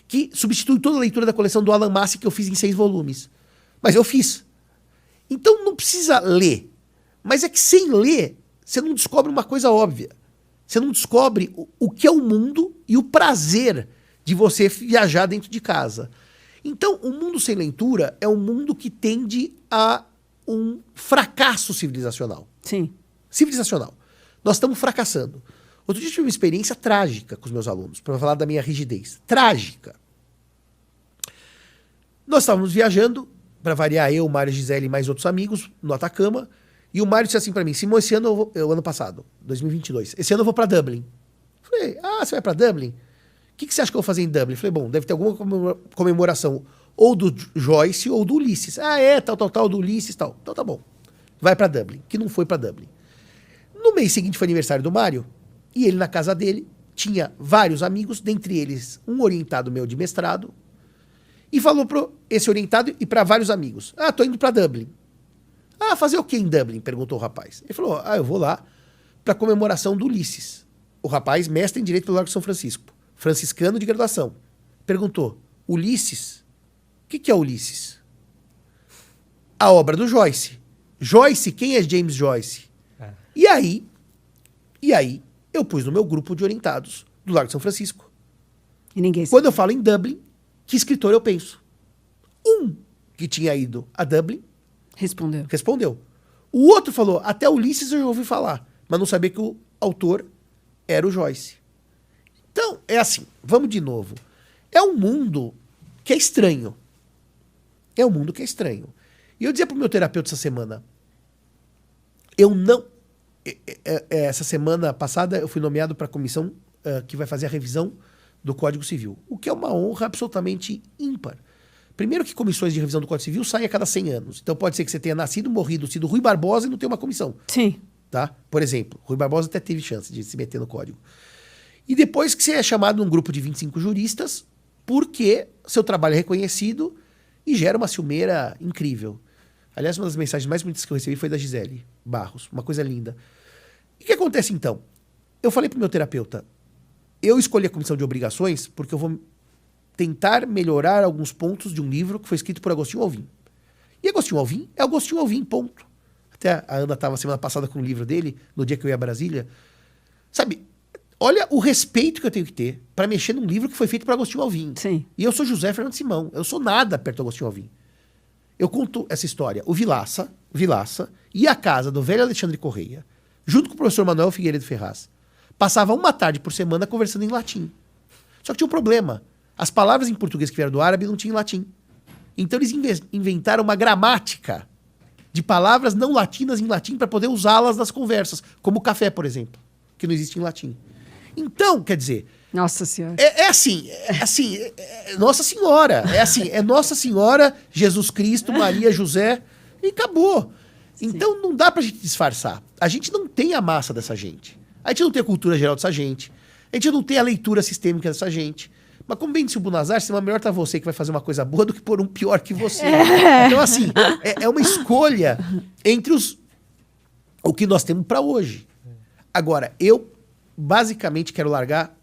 que substitui toda a leitura da coleção do Alan Massi que eu fiz em 6 volumes. Mas eu fiz. Então não precisa ler. Mas é que sem ler, você não descobre uma coisa óbvia. Você não descobre o que é o mundo e o prazer de você viajar dentro de casa. Então, o mundo sem leitura é um mundo que tende a um fracasso civilizacional. Sim. Civilizacional. Nós estamos fracassando. Outro dia eu tive uma experiência trágica com os meus alunos, para falar da minha rigidez. Trágica. Nós estávamos viajando, para variar, eu, Mário, Gisele e mais outros amigos, no Atacama, e o Mário disse assim para mim: Simão, esse ano ano passado, 2022, esse ano eu vou para Dublin. Falei: você vai para Dublin? O que você acha que eu vou fazer em Dublin? Falei: bom, deve ter alguma comemoração ou do Joyce ou do Ulisses. Tal, do Ulisses, tal. Então tá bom. Vai para Dublin, que não foi para Dublin. No mês seguinte foi aniversário do Mário, e ele na casa dele tinha vários amigos, dentre eles um orientado meu de mestrado, e falou para esse orientado e para vários amigos: tô indo para Dublin. Fazer o que em Dublin? Perguntou o rapaz. Ele falou: eu vou lá para comemoração do Ulisses. O rapaz, mestre em Direito pelo Largo de São Francisco, franciscano de graduação, perguntou: Ulisses? O que é Ulisses? A obra do Joyce. Joyce, quem é James Joyce? E aí, eu pus no meu grupo de orientados do Largo de São Francisco. E ninguém Quando eu falo em Dublin, que escritor eu penso? Um que tinha ido a Dublin respondeu. O outro falou: até Ulisses eu já ouvi falar, mas não sabia que o autor era o Joyce. Então, é assim, vamos de novo. É um mundo que é estranho. É um mundo que é estranho. E eu dizia pro meu terapeuta essa semana, essa semana passada eu fui nomeado para a comissão que vai fazer a revisão do Código Civil, o que é uma honra absolutamente ímpar. Primeiro que comissões de revisão do Código Civil saem a cada 100 anos. Então pode ser que você tenha nascido, morrido, sido Rui Barbosa e não tenha uma comissão. Sim. Tá? Por exemplo, Rui Barbosa até teve chance de se meter no código. E depois que você é chamado num grupo de 25 juristas, porque seu trabalho é reconhecido e gera uma ciumeira incrível. Aliás, uma das mensagens mais bonitas que eu recebi foi da Gisele Barros. Uma coisa linda. E o que acontece então? Eu falei pro meu terapeuta: eu escolhi a comissão de obrigações porque eu vou tentar melhorar alguns pontos de um livro que foi escrito por Agostinho Alvim. E Agostinho Alvim é Agostinho Alvim, ponto. Até a Ana estava semana passada com um livro dele, no dia que eu ia a Brasília. Sabe, olha o respeito que eu tenho que ter para mexer num livro que foi feito por Agostinho Alvim. Sim. E eu sou José Fernando Simão, eu sou nada perto do Agostinho Alvim. Eu conto essa história. O Vilaça ia à casa do velho Alexandre Correia, junto com o professor Manuel Figueiredo Ferraz. Passava uma tarde por semana conversando em latim. Só que tinha um problema. As palavras em português que vieram do árabe não tinham em latim. Então eles inventaram uma gramática de palavras não latinas em latim para poder usá-las nas conversas, como café, por exemplo, que não existe em latim. Então, quer dizer... Nossa Senhora. Nossa Senhora. É Nossa Senhora, Jesus Cristo, Maria, José, e acabou. Sim. Então não dá pra gente disfarçar. A gente não tem a massa dessa gente. A gente não tem a cultura geral dessa gente. A gente não tem a leitura sistêmica dessa gente. Mas como bem disse o Bunazar, se melhor tá você que vai fazer uma coisa boa do que por um pior que você. Então, assim, é uma escolha entre o que nós temos para hoje. Agora, eu basicamente quero largar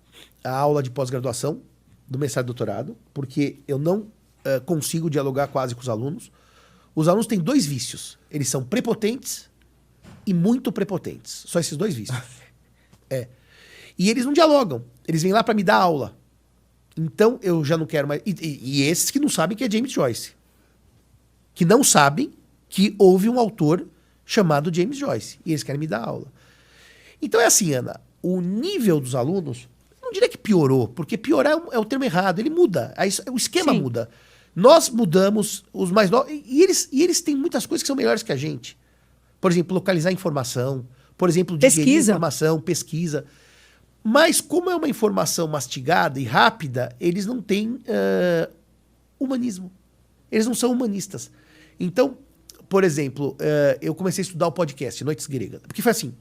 a aula de pós-graduação do mestrado e doutorado, porque eu não consigo dialogar quase com os alunos. Os alunos têm 2 vícios. Eles são prepotentes e muito prepotentes. Só esses 2 vícios. E eles não dialogam. Eles vêm lá para me dar aula. Então, eu já não quero mais... E esses que não sabem que é James Joyce. Que não sabem que houve um autor chamado James Joyce. E eles querem me dar aula. Então é assim, Ana. O nível dos alunos, não diria que piorou, porque piorar é o termo errado. Ele muda. O esquema muda. Nós mudamos, os mais novos... E eles têm muitas coisas que são melhores que a gente. Por exemplo, localizar informação. Por exemplo, digerir informação, pesquisa... Mas como é uma informação mastigada e rápida, eles não têm humanismo. Eles não são humanistas. Então, por exemplo, eu comecei a estudar o podcast Noites Gregas. Porque foi assim,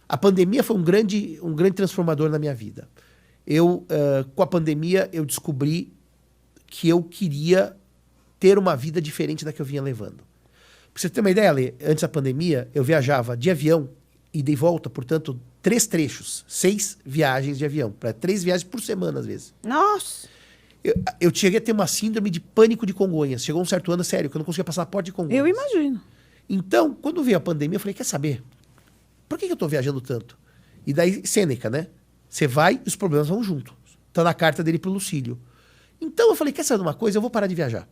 a pandemia foi um grande transformador na minha vida. Com a pandemia, eu descobri que eu queria ter uma vida diferente da que eu vinha levando. Pra você ter uma ideia, Lê, antes da pandemia, eu viajava de avião e de volta, portanto, 3 trechos, 6 viagens de avião, para 3 viagens por semana, às vezes. Nossa! Eu cheguei a ter uma síndrome de pânico de Congonhas. Chegou um certo ano, sério, que eu não conseguia passar a porta de Congonhas. Eu imagino. Então, quando veio a pandemia, eu falei, quer saber? Por que eu tô viajando tanto? E daí, Sêneca, né? Você vai e os problemas vão junto. Tá na carta dele pro Lucílio. Então, eu falei, quer saber de uma coisa? Eu vou parar de viajar.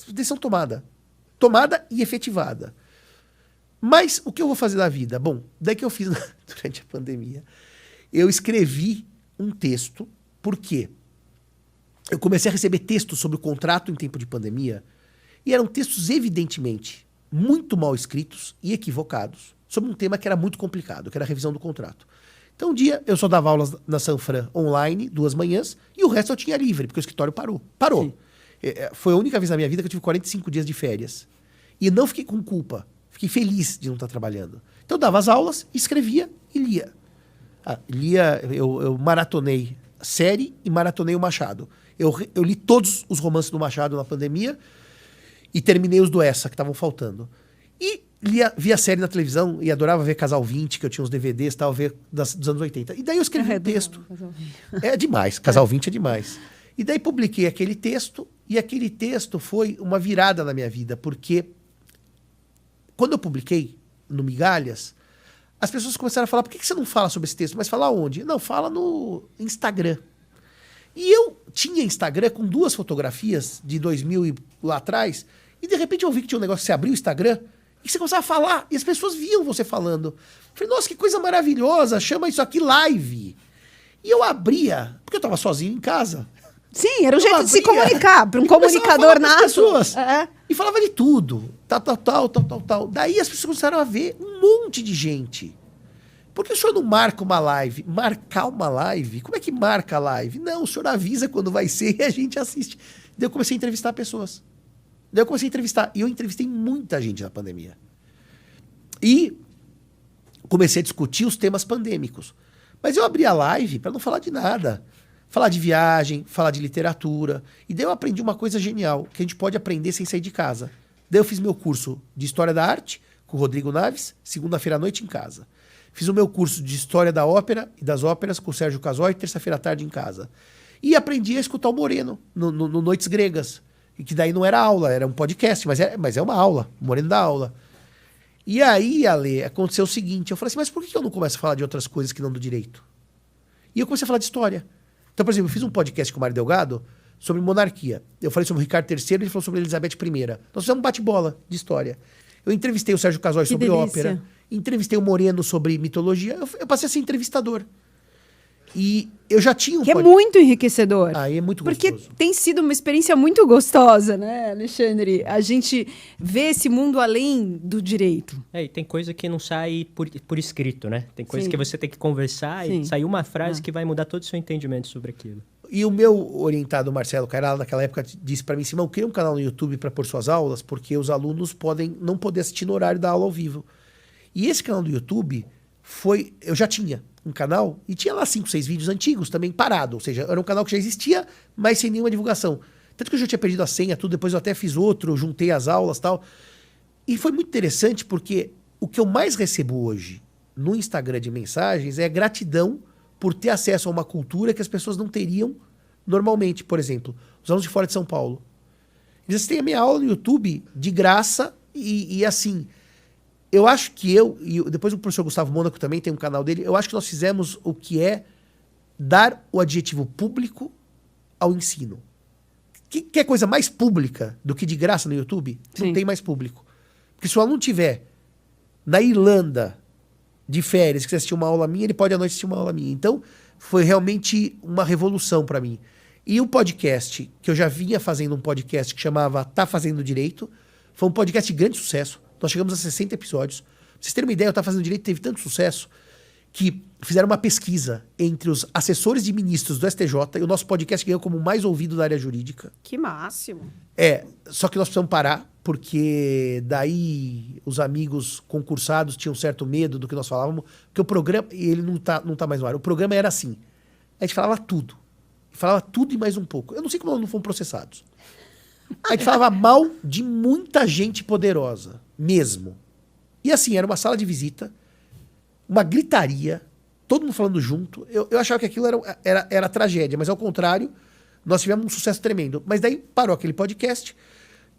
Decisão tomada. Tomada e efetivada. Mas o que eu vou fazer da vida? Bom, daí que eu fiz durante a pandemia, eu escrevi um texto, porque eu comecei a receber textos sobre o contrato em tempo de pandemia, e eram textos evidentemente muito mal escritos e equivocados, sobre um tema que era muito complicado, que era a revisão do contrato. Então um dia eu só dava aulas na Sanfran online, 2 manhãs, e o resto eu tinha livre, porque o escritório parou. Foi a única vez na minha vida que eu tive 45 dias de férias. E não fiquei com culpa. Fiquei feliz de não estar trabalhando. Então eu dava as aulas, escrevia e lia. Eu maratonei a série e maratonei o Machado. Eu li todos os romances do Machado na pandemia e terminei os do Essa, que estavam faltando. E via a série na televisão e adorava ver Casal 20, que eu tinha uns DVDs e tal, ver dos anos 80. E daí eu escrevi um texto. É demais, Casal 20 é demais. E daí publiquei aquele texto, e aquele texto foi uma virada na minha vida, porque quando eu publiquei no Migalhas, as pessoas começaram a falar, por que você não fala sobre esse texto? Mas fala onde? Não, fala no Instagram. E eu tinha Instagram com 2 fotografias de 2000 e lá atrás, e de repente eu vi que tinha um negócio que você abriu o Instagram, e você começava a falar, e as pessoas viam você falando. Eu falei, nossa, que coisa maravilhosa, chama isso aqui live. E eu abria, porque eu estava sozinho em casa. Sim, era um jeito de se comunicar, para um comunicador nato. Pessoas, e falava de tudo, tal. Daí as pessoas começaram a ver um monte de gente. Por que o senhor não marca uma live? Marcar uma live? Como é que marca a live? Não, o senhor avisa quando vai ser e a gente assiste. Daí eu comecei a entrevistar pessoas. E eu entrevistei muita gente na pandemia. E comecei a discutir os temas pandêmicos. Mas eu abri a live para não falar de nada. Falar de viagem, falar de literatura. E daí eu aprendi uma coisa genial, que a gente pode aprender sem sair de casa. Daí eu fiz meu curso de História da Arte, com o Rodrigo Naves, segunda-feira à noite em casa. Fiz o meu curso de História da Ópera e das Óperas com o Sérgio Casoy, terça-feira à tarde em casa. E aprendi a escutar o Moreno no Noites Gregas. E que daí não era aula, era um podcast, mas é uma aula. O Moreno dá aula. E aí, Ale, aconteceu o seguinte. Eu falei assim, mas por que eu não começo a falar de outras coisas que não do direito? E eu comecei a falar de história. Então, por exemplo, eu fiz um podcast com o Mário Delgado sobre monarquia. Eu falei sobre o Ricardo III, ele falou sobre a Elizabeth I. Nós fizemos um bate-bola de história. Eu entrevistei o Sérgio Casói sobre ópera. Entrevistei o Moreno sobre mitologia. Eu passei a ser entrevistador. E eu já tinha um Que é muito enriquecedor. É muito Porque gostoso. tem sido uma experiência muito gostosa, né, Alexandre? A gente vê esse mundo além do direito. E tem coisa que não sai por escrito, né? Tem coisa Sim. que você tem que conversar Sim. e sair uma frase que vai mudar todo o seu entendimento sobre aquilo. E o meu orientado, Marcelo Cairala, naquela época, disse para mim, Simão, cria um canal no YouTube para pôr suas aulas, porque os alunos podem não poder assistir no horário da aula ao vivo. E esse canal do YouTube eu já tinha um canal e tinha lá 5, 6 vídeos antigos também parado. Ou seja, era um canal que já existia, mas sem nenhuma divulgação. Tanto que eu já tinha perdido a senha, tudo. Depois eu até fiz outro, juntei as aulas e tal. E foi muito interessante porque o que eu mais recebo hoje no Instagram de mensagens é gratidão por ter acesso a uma cultura que as pessoas não teriam normalmente. Por exemplo, os alunos de fora de São Paulo. Eles têm a minha aula no YouTube de graça e assim... Eu acho que e depois o professor Gustavo Mônaco também tem um canal dele, eu acho que nós fizemos o que é dar o adjetivo público ao ensino. Que é coisa mais pública do que de graça no YouTube? Sim. Não tem mais público. Porque se o aluno tiver na Irlanda de férias, quiser assistir uma aula minha, ele pode à noite assistir uma aula minha. Então, foi realmente uma revolução para mim. E o podcast, que eu já vinha fazendo um podcast que chamava Tá Fazendo Direito, foi um podcast de grande sucesso. Nós chegamos a 60 episódios. Pra vocês terem uma ideia, o Tá Fazendo Direito teve tanto sucesso que fizeram uma pesquisa entre os assessores de ministros do STJ e o nosso podcast ganhou como o mais ouvido da área jurídica. Que máximo. Só que nós precisamos parar, porque daí os amigos concursados tinham certo medo do que nós falávamos, porque o programa, e ele não tá mais no ar, o programa era assim, a gente falava tudo e mais um pouco. Eu não sei como nós não fomos processados. A gente falava mal de muita gente poderosa, mesmo. E assim, era uma sala de visita, uma gritaria, todo mundo falando junto. Eu achava que aquilo era tragédia, mas ao contrário, nós tivemos um sucesso tremendo. Mas daí parou aquele podcast,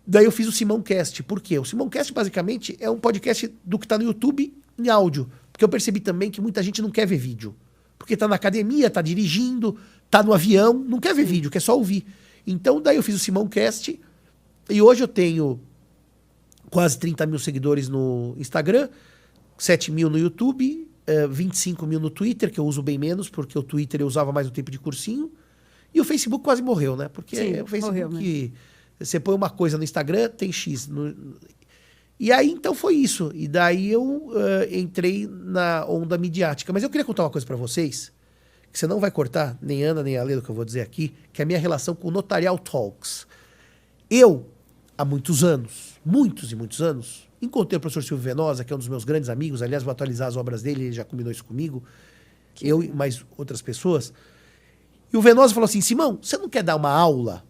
daí eu fiz o Simão Cast. Por quê? O Simão Cast, basicamente, é um podcast do que está no YouTube em áudio. Porque eu percebi também que muita gente não quer ver vídeo. Porque está na academia, está dirigindo, está no avião, não quer ver vídeo, quer só ouvir. Então, daí eu fiz o Simão Cast e hoje eu tenho quase 30 mil seguidores no Instagram, 7 mil no YouTube, 25 mil no Twitter, que eu uso bem menos, porque o Twitter eu usava mais no tempo de cursinho. E o Facebook quase morreu, né? Porque Sim, o Facebook, morreu, você põe uma coisa no Instagram, tem X. E aí, então, foi isso. E daí eu entrei na onda midiática. Mas eu queria contar uma coisa para vocês, que você não vai cortar, nem Ana, nem a Lê, do que eu vou dizer aqui, que é a minha relação com o Notarial Talks. Eu, há muitos e muitos anos, encontrei o professor Silvio Venosa, que é um dos meus grandes amigos, aliás, vou atualizar as obras dele, ele já combinou isso comigo, eu e mais outras pessoas. E o Venosa falou assim, Simão, você não quer dar uma aula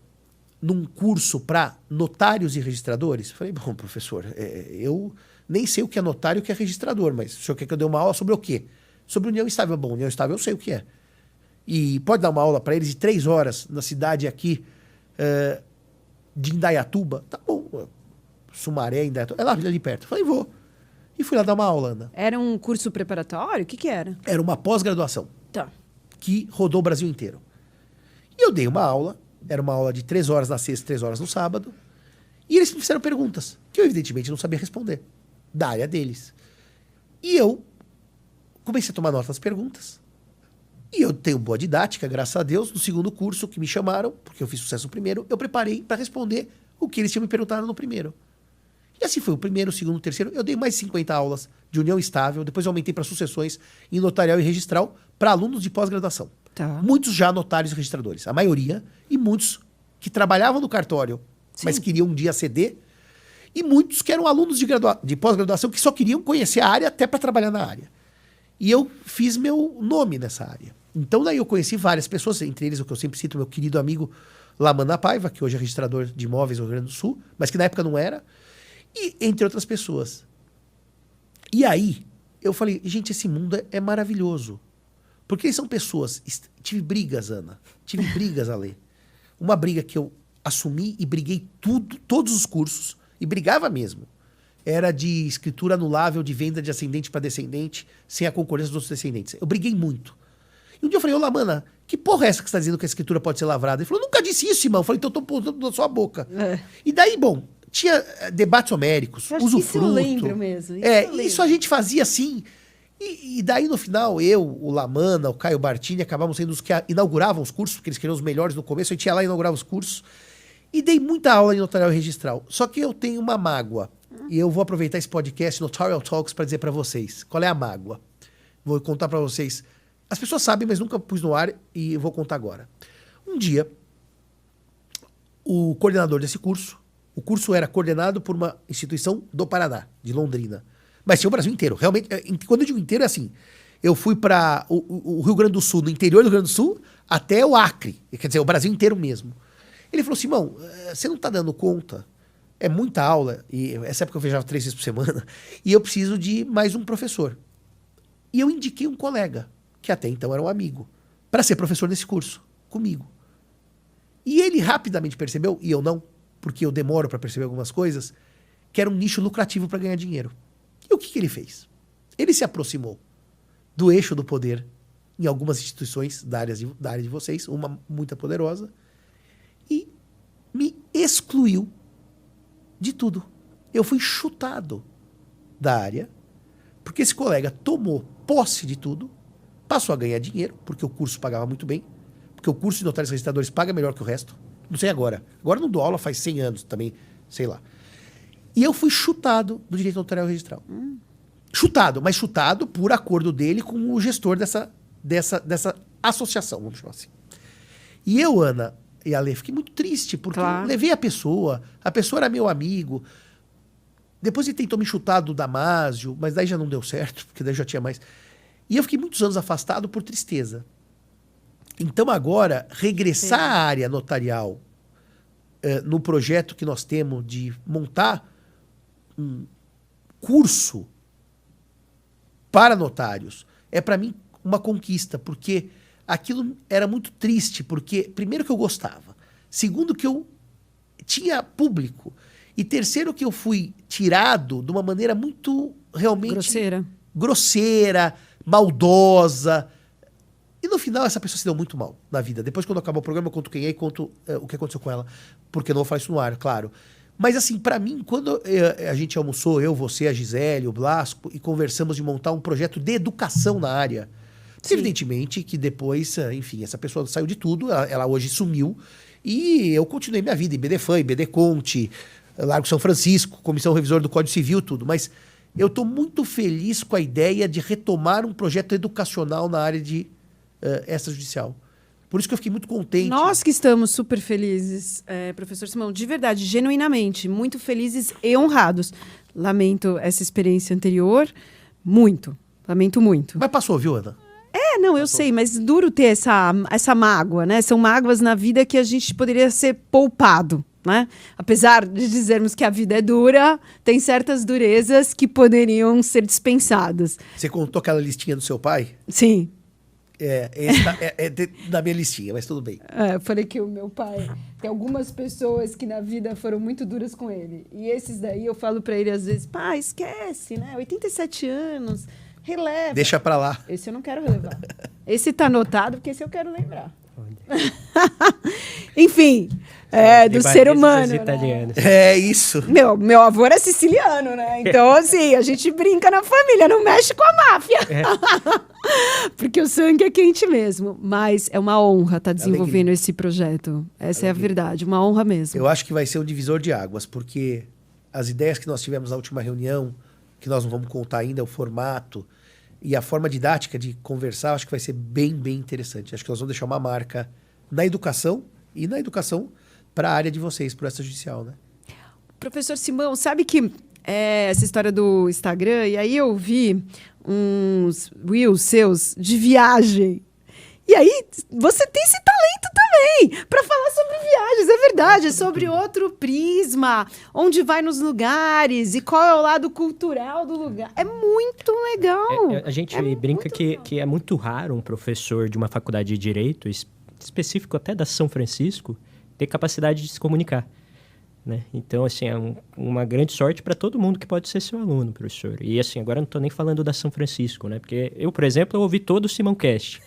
num curso para notários e registradores? Eu falei, bom, professor, eu nem sei o que é notário e o que é registrador, mas o senhor quer que eu dê uma aula sobre o quê? Sobre união estável. Bom, união estável eu sei o que é. E pode dar uma aula para eles de 3 horas na cidade aqui de Indaiatuba? Tá bom. Sumaré, Indaiatuba. É lá ali perto. Falei, vou. E fui lá dar uma aula, Ana. Era um curso preparatório? O que era? Era uma pós-graduação. Tá. Que rodou o Brasil inteiro. E eu dei uma aula. Era uma aula de 3 horas na sexta, 3 horas no sábado. E eles me fizeram perguntas que eu, evidentemente, não sabia responder. Da área deles. E eu comecei a tomar nota das perguntas. E eu tenho boa didática, graças a Deus. No segundo curso que me chamaram, porque eu fiz sucesso no primeiro, eu preparei para responder o que eles tinham me perguntado no primeiro. E assim foi o primeiro, o segundo, o terceiro. Eu dei mais 50 aulas de união estável. Depois eu aumentei para sucessões em notarial e registral para alunos de pós-graduação. Tá. Muitos já notários e registradores. A maioria. E muitos que trabalhavam no cartório, mas queriam um dia ceder. E muitos que eram alunos de pós-graduação que só queriam conhecer a área até para trabalhar na área. E eu fiz meu nome nessa área. Então daí eu conheci várias pessoas, entre eles o que eu sempre cito, meu querido amigo Lamana Paiva, que hoje é registrador de imóveis no Rio Grande do Sul, mas que na época não era, e entre outras pessoas. E aí eu falei, gente, esse mundo é maravilhoso. Porque eles são pessoas... Tive brigas, Ana. Tive brigas, Ale. Uma briga que eu assumi e briguei todos os cursos, e brigava mesmo. Era de escritura anulável, de venda de ascendente para descendente, sem a concorrência dos outros descendentes. Eu briguei muito. E um dia eu falei, ô Lamana, que porra é essa que você está dizendo que a escritura pode ser lavrada? Ele falou, nunca disse isso, irmão. Eu falei, então eu tô pondo na sua boca. E daí, bom, tinha debates homéricos, usufruto. Isso eu lembro mesmo. Isso a gente fazia assim. E daí, no final, eu, o Lamana, o Caio Bartini, acabávamos sendo os que inauguravam os cursos, porque eles queriam os melhores no começo. A gente ia lá e inaugurava os cursos. E dei muita aula em notarial registral. Só que eu tenho uma mágoa. E eu vou aproveitar esse podcast, Notarial Talks, para dizer para vocês. Qual é a mágoa? Vou contar para vocês. As pessoas sabem, mas nunca pus no ar e eu vou contar agora. Um dia, o coordenador desse curso, o curso era coordenado por uma instituição do Paraná, de Londrina. Mas tinha o Brasil inteiro. Realmente, quando eu digo inteiro, é assim. Eu fui para o Rio Grande do Sul, no interior do Rio Grande do Sul, até o Acre. Quer dizer, o Brasil inteiro mesmo. Ele falou, Simão, você não está dando conta? É muita aula. E essa época eu viajava 3 vezes por semana. E eu preciso de mais um professor. E eu indiquei um colega, que até então era um amigo, para ser professor nesse curso, comigo. E ele rapidamente percebeu, e eu não, porque eu demoro para perceber algumas coisas, que era um nicho lucrativo para ganhar dinheiro. E o que ele fez? Ele se aproximou do eixo do poder em algumas instituições da área de vocês, uma muito poderosa, e me excluiu de tudo. Eu fui chutado da área, porque esse colega tomou posse de tudo, passou a ganhar dinheiro, porque o curso pagava muito bem, porque o curso de notários registradores paga melhor que o resto. Não sei agora. Agora não dou aula faz 100 anos também, sei lá. E eu fui chutado do direito notarial registral. Chutado, mas chutado por acordo dele com o gestor dessa associação, vamos chamar assim. E eu, Ana e Ale, fiquei muito triste, porque eu levei a pessoa era meu amigo. Depois ele tentou me chutar do Damásio, mas daí já não deu certo, porque daí já tinha mais. E eu fiquei muitos anos afastado por tristeza. Então agora, regressar à área notarial, no projeto que nós temos de montar um curso para notários, é para mim uma conquista, porque aquilo era muito triste, porque primeiro que eu gostava, segundo que eu tinha público, e terceiro que eu fui tirado de uma maneira muito realmente grosseira, maldosa. E no final essa pessoa se deu muito mal na vida. Depois, quando acabou o programa, eu conto quem é e conto o que aconteceu com ela, porque eu não vou falar isso no ar, claro. Mas assim, para mim, quando a gente almoçou, eu, você, a Gisele, o Blasco, e conversamos de montar um projeto de educação na área, evidentemente que depois, enfim, essa pessoa saiu de tudo, ela hoje sumiu, e eu continuei minha vida em BDFAM, em BD Conte, Largo São Francisco, Comissão Revisor do Código Civil, tudo. Mas eu estou muito feliz com a ideia de retomar um projeto educacional na área de extrajudicial. Por isso que eu fiquei muito contente. Nós que estamos super felizes, professor Simão, de verdade, genuinamente, muito felizes e honrados. Lamento essa experiência anterior, muito. Lamento muito. Mas passou, viu, Ana? Não, eu sei, mas duro ter essa mágoa, né? São mágoas na vida que a gente poderia ser poupado, né? Apesar de dizermos que a vida é dura, tem certas durezas que poderiam ser dispensadas. Você contou aquela listinha do seu pai? Sim. É da minha listinha, mas tudo bem. Eu falei que o meu pai tem algumas pessoas que na vida foram muito duras com ele. E esses daí eu falo pra ele às vezes, pai, esquece, né? 87 anos, releva. Deixa pra lá. Esse eu não quero relevar. Esse tá anotado, porque esse eu quero lembrar. Enfim, do ser humano. Né? É isso. Meu avô era siciliano, né? Então, assim, a gente brinca na família, não mexe com a máfia. Porque o sangue é quente mesmo. Mas é uma honra estar desenvolvendo esse projeto. Essa é a verdade, uma honra mesmo. Eu acho que vai ser um divisor de águas, porque as ideias que nós tivemos na última reunião, que nós não vamos contar ainda, o formato e a forma didática de conversar, acho que vai ser bem, bem interessante. Acho que nós vamos deixar uma marca na educação e na educação para a área de vocês, para o extrajudicial, né? Professor Simão, sabe que essa história do Instagram, e aí eu vi uns reels seus de viagem. E aí, você tem esse talento também, para falar sobre viagens, é verdade, é sobre outro prisma, onde vai nos lugares e qual é o lado cultural do lugar. É muito legal. A gente brinca que é muito raro um professor de uma faculdade de Direito, específico até da São Francisco, ter capacidade de se comunicar. Né? Então, assim, é uma grande sorte para todo mundo que pode ser seu aluno, professor. E, assim, agora eu não estou nem falando da São Francisco, né? Porque eu, por exemplo, eu ouvi todo o SimãoCast.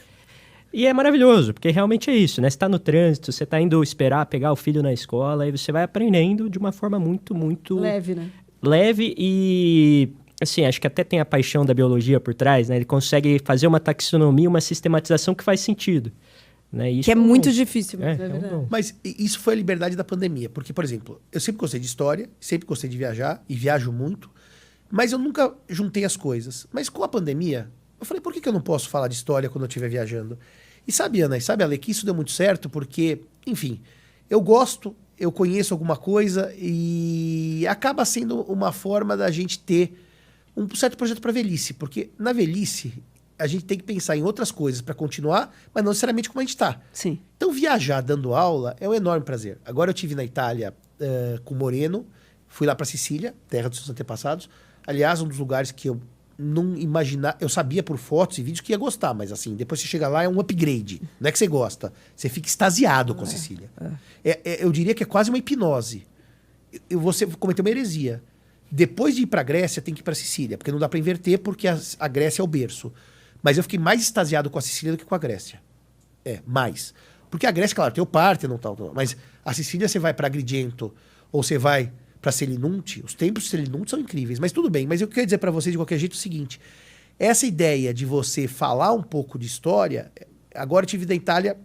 E é maravilhoso, porque realmente é isso, né? Você está no trânsito, você está indo esperar pegar o filho na escola, e você vai aprendendo de uma forma muito, muito... Leve, né? Leve e... Assim, acho que até tem a paixão da biologia por trás, né? Ele consegue fazer uma taxonomia, uma sistematização que faz sentido. Né? Isso que é muito difícil. Mas isso foi a liberdade da pandemia. Porque, por exemplo, eu sempre gostei de história, sempre gostei de viajar, e viajo muito, mas eu nunca juntei as coisas. Mas com a pandemia, eu falei, por que eu não posso falar de história quando eu estiver viajando? E sabe, Ana, e sabe, Ale, que isso deu muito certo, porque, enfim, eu gosto, eu conheço alguma coisa, e acaba sendo uma forma da gente ter um certo projeto para a velhice. Porque na velhice... a gente tem que pensar em outras coisas para continuar, mas não necessariamente como a gente está. Sim. Então, viajar dando aula é um enorme prazer. Agora eu estive na Itália com o Moreno, fui lá para Sicília, terra dos seus antepassados. Aliás, um dos lugares que eu não imaginava... Eu sabia por fotos e vídeos que ia gostar, mas assim, depois você chega lá, é um upgrade. Não é que você gosta, você fica extasiado com a Sicília. Eu diria que é quase uma hipnose. Você cometeu uma heresia. Depois de ir para a Grécia, tem que ir para Sicília, porque não dá para inverter, porque a Grécia é o berço. Mas eu fiquei mais extasiado com a Sicília do que com a Grécia. Mais. Porque a Grécia, claro, tem o Párteno e tal, mas a Sicília você vai para Agrigento ou você vai para Selinunte, os templos de Selinunte são incríveis, mas tudo bem. Mas eu quero dizer para vocês de qualquer jeito o seguinte, essa ideia de você falar um pouco de história, agora eu estive na Itália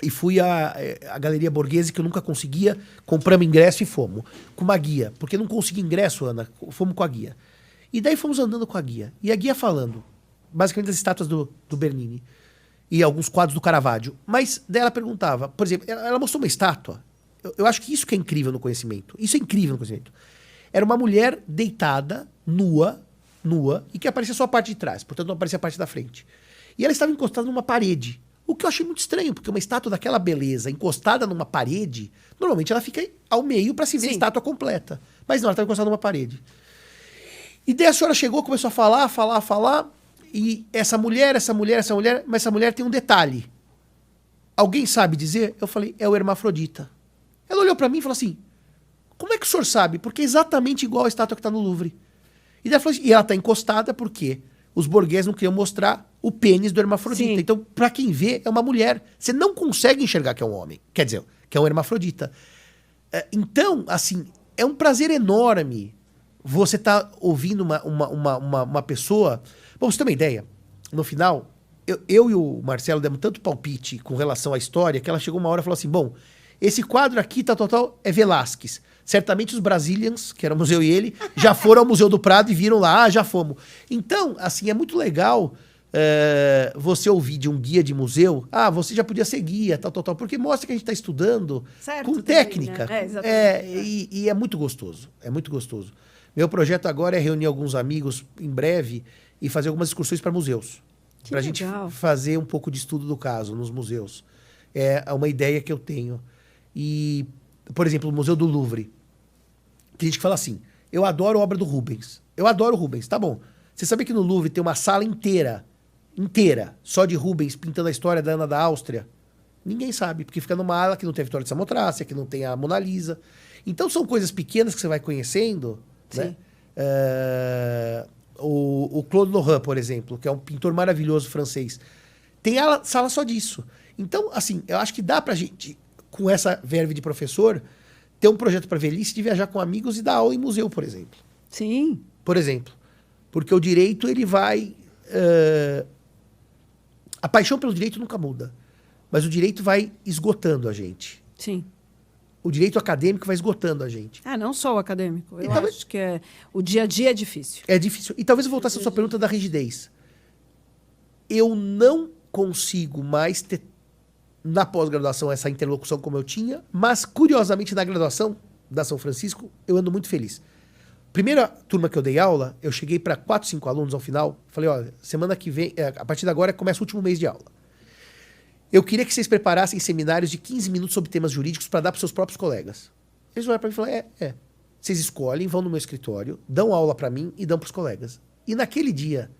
e fui à Galeria Borghese, que eu nunca conseguia, compramos ingresso e fomos, com uma guia, porque não consegui ingresso, Ana, fomos com a guia. E daí fomos andando com a guia, e a guia falando, basicamente das estátuas do Bernini e alguns quadros do Caravaggio. Mas daí ela perguntava, por exemplo, ela mostrou uma estátua. Eu acho que isso que é incrível no conhecimento. Isso é incrível no conhecimento. Era uma mulher deitada, nua, e que aparecia só a parte de trás, portanto não aparecia a parte da frente. E ela estava encostada numa parede. O que eu achei muito estranho, porque uma estátua daquela beleza, encostada numa parede, normalmente ela fica ao meio para se ver a estátua completa. Mas não, ela estava encostada numa parede. E daí a senhora chegou, começou a falar, e essa mulher, mas essa mulher tem um detalhe. Alguém sabe dizer? Eu falei, é o hermafrodita. Ela olhou para mim e falou assim, como é que o senhor sabe? Porque é exatamente igual a estátua que está no Louvre. E ela falou assim, e ela está encostada porque os burgueses não queriam mostrar o pênis do hermafrodita. Sim. Então, para quem vê, é uma mulher. Você não consegue enxergar que é um homem. Quer dizer, que é um hermafrodita. Então, assim, é um prazer enorme você tá ouvindo uma pessoa... Bom, você tem uma ideia, no final, eu e o Marcelo demos tanto palpite com relação à história que ela chegou uma hora e falou assim, bom, esse quadro aqui, é Velázquez. Certamente os Brazilians, que éramos eu e ele, já foram ao Museu do Prado e viram lá, já fomos. Então, assim, é muito legal você ouvir de um guia de museu, você já podia ser guia, tal, porque mostra que a gente está estudando certo, com técnica. Também, né? E é muito gostoso, Meu projeto agora é reunir alguns amigos em breve e fazer algumas excursões para museus. Para a gente fazer um pouco de estudo do caso nos museus. É uma ideia que eu tenho. E, por exemplo, o Museu do Louvre. Tem gente que fala assim, eu adoro a obra do Rubens. Eu adoro o Rubens, tá bom. Você sabe que no Louvre tem uma sala inteira, só de Rubens, pintando a história da Ana da Áustria? Ninguém sabe, porque fica numa ala que não tem a Vitória de Samotrácia, que não tem a Mona Lisa. Então são coisas pequenas que você vai conhecendo, né? O Claude Lorrain, por exemplo, que é um pintor maravilhoso francês, tem a sala só disso. Então, assim, eu acho que dá pra gente, com essa verve de professor, ter um projeto para velhice de viajar com amigos e dar aula em museu, por exemplo. Sim. Por exemplo. Porque o direito, ele vai... A paixão pelo direito nunca muda. Mas o direito vai esgotando a gente. Sim. O direito acadêmico vai esgotando a gente. Não só o acadêmico. Eu acho que o dia a dia é difícil. É difícil. E talvez eu voltasse à sua pergunta da rigidez. Eu não consigo mais ter, na pós-graduação, essa interlocução como eu tinha, mas, curiosamente, na graduação da São Francisco, eu ando muito feliz. Primeira turma que eu dei aula, eu cheguei para 4, 5 alunos ao final, falei, olha, semana que vem, a partir de agora, começa o último mês de aula. Eu queria que vocês preparassem seminários de 15 minutos sobre temas jurídicos para dar para seus próprios colegas. Eles olharam para mim e falaram, Vocês escolhem, vão no meu escritório, dão aula para mim e dão para os colegas. E naquele dia,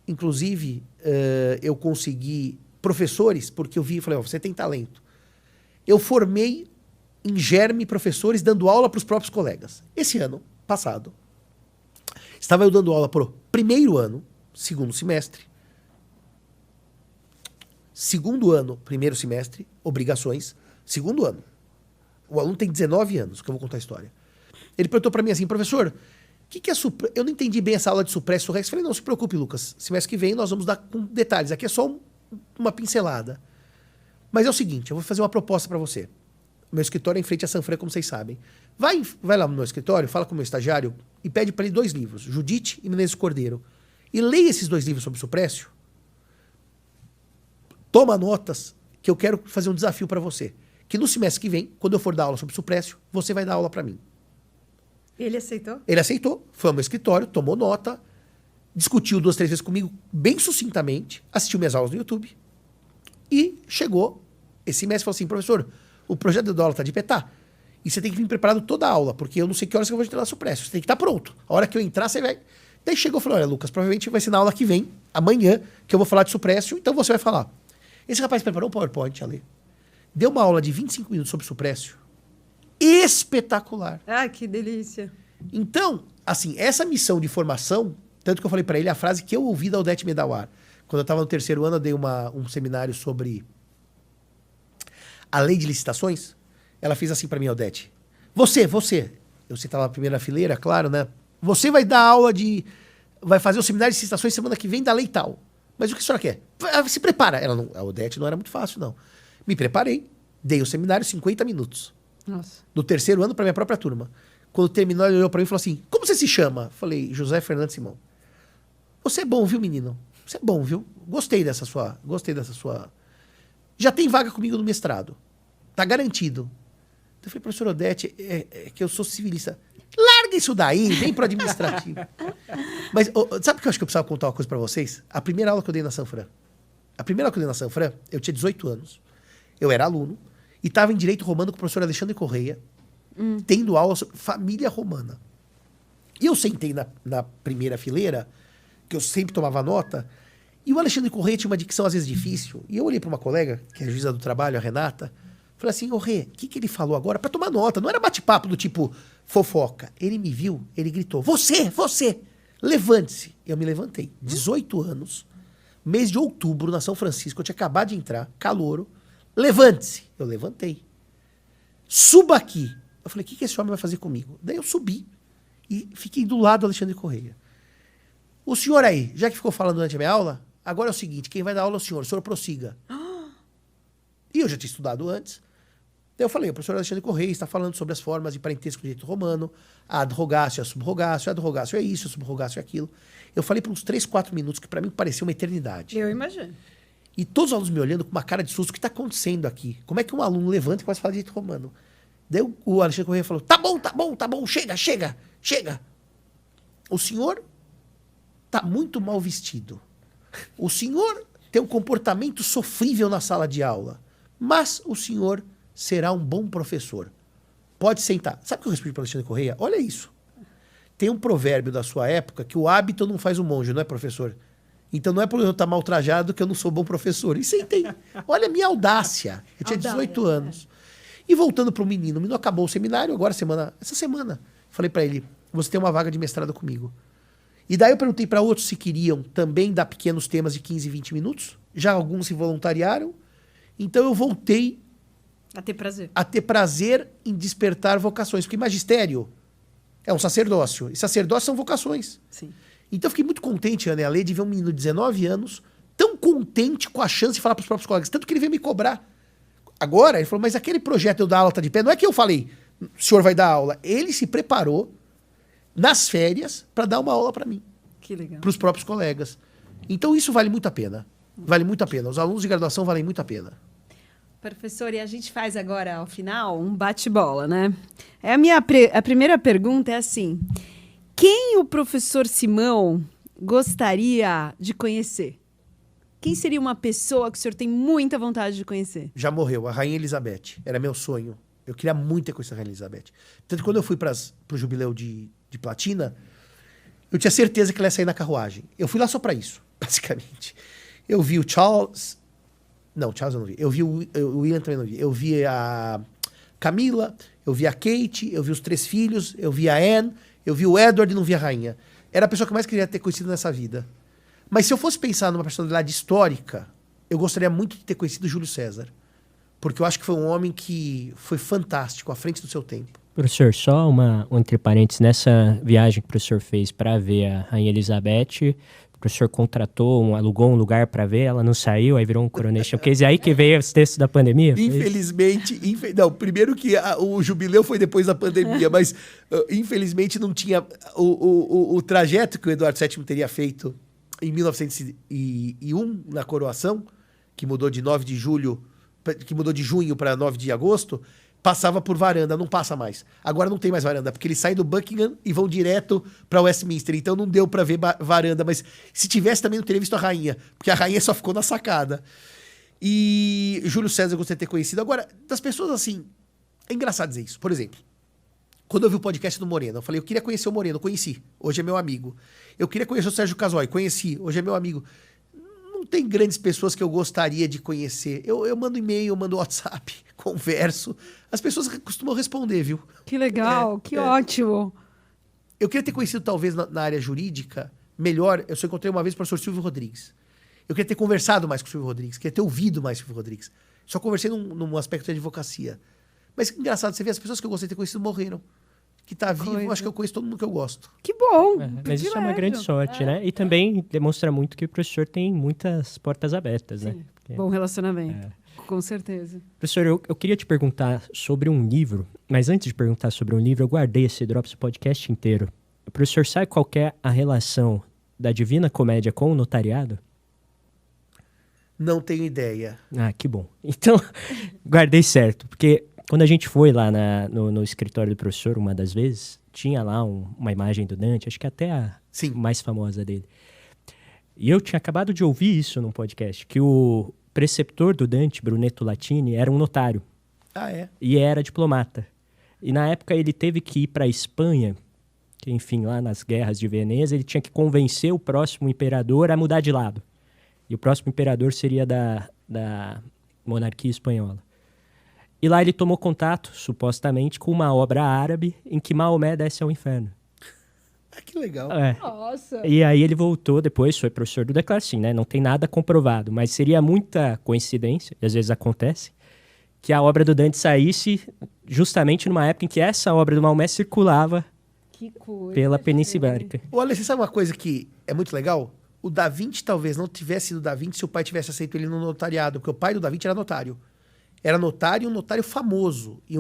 inclusive, eu consegui professores, porque eu vi e falei, você tem talento. Eu formei em germe professores dando aula para os próprios colegas. Esse ano passado, estava eu dando aula para o primeiro ano, segundo semestre. Segundo ano, primeiro semestre, obrigações. Segundo ano. O aluno tem 19 anos, que eu vou contar a história. Ele perguntou para mim assim, professor, o que é eu não entendi bem essa aula de supresso rex. Eu falei, não se preocupe, Lucas. Semestre que vem nós vamos dar com detalhes. Aqui é só uma pincelada. Mas é o seguinte, eu vou fazer uma proposta para você. Meu escritório é em frente a Sanfran, como vocês sabem. Vai lá no meu escritório, fala com o meu estagiário e pede para ele 2 livros, Judite e Menezes Cordeiro. E leia esses 2 livros sobre suprécio. Toma notas, que eu quero fazer um desafio para você. Que no semestre que vem, quando eu for dar aula sobre suprécio, você vai dar aula para mim. Ele aceitou? Ele aceitou, foi ao meu escritório, tomou nota, discutiu 2, 3 vezes comigo, bem sucintamente, assistiu minhas aulas no YouTube e chegou esse mês e falou assim, professor, o projeto da aula está de petar e você tem que vir preparado toda a aula, porque eu não sei que horas que eu vou te dar suprécio, você tem que estar pronto. A hora que eu entrar, você vai... Daí chegou e falou, olha, Lucas, provavelmente vai ser na aula que vem, amanhã, que eu vou falar de suprécio, então você vai falar. Esse rapaz preparou um PowerPoint, ali. Deu uma aula de 25 minutos sobre suprécio. Espetacular. Ah, que delícia. Então, assim, essa missão de formação, tanto que eu falei para ele a frase que eu ouvi da Odete Medawar. Quando eu estava no 3º ano, eu dei um seminário sobre a lei de licitações. Ela fez assim para mim, Odete. Você. Eu sentava na primeira fileira, claro, né? Você vai dar aula vai fazer o seminário de licitações semana que vem da lei tal. Mas o que a senhora quer? Se prepara. A Odete não era muito fácil, não. Me preparei. Dei o seminário 50 minutos. Nossa. No 3º ano para minha própria turma. Quando terminou, ele olhou para mim e falou assim, como você se chama? Falei, José Fernando Simão. Você é bom, viu, menino? Você é bom, viu? Gostei dessa sua... Já tem vaga comigo no mestrado. Tá garantido. Eu falei, professor Odete, é que eu sou civilista. Larga isso daí, vem pro administrativo. Mas sabe o que eu acho que eu precisava contar uma coisa para vocês? A primeira aula que eu dei na Sanfran. Eu tinha 18 anos. Eu era aluno e estava em Direito Romano com o professor Alexandre Correia, tendo aula sobre família romana. E eu sentei na primeira fileira, que eu sempre tomava nota, e o Alexandre Correia tinha uma dicção às vezes difícil. E eu olhei para uma colega, que é a juíza do trabalho, a Renata, falei assim, Rê, o que ele falou agora? Para tomar nota, não era bate-papo do tipo fofoca. Ele me viu, ele gritou, você, levante-se. Eu me levantei, 18 anos, mês de outubro, na São Francisco, eu tinha acabado de entrar, calouro, levante-se. Eu levantei. Suba aqui. Eu falei, o que esse homem vai fazer comigo? Daí eu subi e fiquei do lado do Alexandre Correia. O senhor aí, já que ficou falando durante a minha aula, agora é o seguinte, quem vai dar aula é o senhor prossiga. E eu já tinha estudado antes. Daí eu falei, o professor Alexandre Correia está falando sobre as formas de parentesco do direito romano, a adrogácio, a subrogácio, é isso, a subrogácio é aquilo. Eu falei por uns 3, 4 minutos, que para mim parecia uma eternidade. Eu imagino. E todos os alunos me olhando com uma cara de susto, o que está acontecendo aqui? Como é que um aluno levanta e começa a falar de direito romano? Daí o Alexandre Correia falou, tá bom, chega. O senhor está muito mal vestido. O senhor tem um comportamento sofrível na sala de aula, mas o senhor será um bom professor. Pode sentar. Sabe o que eu respondi para o Alexandre Correia? Olha isso. Tem um provérbio da sua época que o hábito não faz o monge, não é, professor? Então não é por eu estar mal trajado que eu não sou bom professor. E sentei. Olha a minha audácia. Eu tinha 18 anos. E voltando para o menino acabou o seminário, agora essa semana. Falei para ele, você tem uma vaga de mestrado comigo. E daí eu perguntei para outros se queriam também dar pequenos temas de 15, 20 minutos. Já alguns se voluntariaram. Então eu voltei a ter prazer em despertar vocações. Porque magistério é um sacerdócio. E sacerdócio são vocações. Sim. Então eu fiquei muito contente, Ana e Ale, de ver um menino de 19 anos tão contente com a chance de falar para os próprios colegas. Tanto que ele veio me cobrar. Agora, ele falou, mas aquele projeto eu dar aula tá de pé. Não é que eu falei, o senhor vai dar aula. Ele se preparou nas férias para dar uma aula para mim. Que legal. Para os próprios colegas. Então isso vale muito a pena. Vale muito a pena. Os alunos de graduação valem muito a pena. Professor, e a gente faz agora, ao final, um bate-bola, né? A primeira pergunta é assim, quem o professor Simão gostaria de conhecer? Quem seria uma pessoa que o senhor tem muita vontade de conhecer? Já morreu, a Rainha Elizabeth. Era meu sonho. Eu queria muito ter conhecido a Rainha Elizabeth. Tanto que quando eu fui pro jubileu de platina, eu tinha certeza que ela ia sair na carruagem. Eu fui lá só pra isso, basicamente. Eu vi o Charles... Não, Charles eu não vi. Eu vi o William também não vi. Eu vi a Camila, eu vi a Kate, eu vi os 3 filhos, eu vi a Anne, eu vi o Edward e não vi a rainha. Era a pessoa que eu mais queria ter conhecido nessa vida. Mas se eu fosse pensar numa personalidade histórica, eu gostaria muito de ter conhecido Júlio César. Porque eu acho que foi um homem que foi fantástico, à frente do seu tempo. Professor, só um entre parênteses, nessa viagem que o professor fez para ver a Rainha Elizabeth, o professor alugou um lugar para ver, ela não saiu, aí virou um Coronation Case, aí que veio os textos da pandemia? Infelizmente, não, primeiro que o jubileu foi depois da pandemia, mas infelizmente não tinha o trajeto que o Eduardo VII teria feito em 1901, na coroação, que mudou de 9 de julho, que mudou de junho para 9 de agosto, passava por varanda, não passa mais. Agora não tem mais varanda, porque eles saem do Buckingham e vão direto para Westminster, então não deu para ver varanda, mas se tivesse também não teria visto a rainha, porque a rainha só ficou na sacada. E Júlio César eu gostaria de ter conhecido. Agora, das pessoas assim, é engraçado dizer isso. Por exemplo, quando eu vi o podcast do Moreno, eu falei, eu queria conhecer o Moreno, conheci, hoje é meu amigo. Eu queria conhecer o Sérgio Casoy, conheci, hoje é meu amigo. Não tem grandes pessoas que eu gostaria de conhecer. Eu mando e-mail, eu mando WhatsApp, converso. As pessoas costumam responder, viu? Que legal, que ótimo. Eu queria ter conhecido, talvez, na área jurídica, melhor. Eu só encontrei uma vez o professor Silvio Rodrigues. Eu queria ter conversado mais com o Silvio Rodrigues, queria ter ouvido mais o Silvio Rodrigues. Só conversei num aspecto de advocacia. Mas que engraçado, você vê, as pessoas que eu gostaria de ter conhecido morreram. Que tá vivo, eu acho que eu conheço todo mundo que eu gosto. Que bom! Mas isso é uma grande sorte, né? E também demonstra muito que o professor tem muitas portas abertas, Sim. né? Porque... Bom relacionamento, com certeza. Professor, eu queria te perguntar sobre um livro, mas antes de perguntar sobre um livro, eu guardei esse Drops podcast inteiro. O professor sabe qual que é a relação da Divina Comédia com o notariado? Não tenho ideia. Ah, que bom. Então, guardei certo, porque quando a gente foi lá no escritório do professor, uma das vezes, tinha lá uma imagem do Dante, acho que até a mais famosa dele. E eu tinha acabado de ouvir isso num podcast, que o preceptor do Dante, Brunetto Latini, era um notário. Ah, é? E era diplomata. E na época ele teve que ir para a Espanha, que enfim, lá nas guerras de Veneza, ele tinha que convencer o próximo imperador a mudar de lado. E o próximo imperador seria da monarquia espanhola. E lá ele tomou contato, supostamente, com uma obra árabe em que Maomé desce ao inferno. Ah, que legal. Nossa! E aí ele voltou depois, foi professor do Declarcim, né? Não tem nada comprovado, mas seria muita coincidência, e às vezes acontece, que a obra do Dante saísse justamente numa época em que essa obra do Maomé circulava pela Península Ibérica. Olha, você sabe uma coisa que é muito legal? O Da Vinci talvez não tivesse sido Da Vinci se o pai tivesse aceito ele no notariado, porque o pai do Da Vinci era notário. Era notário e um notário famoso. E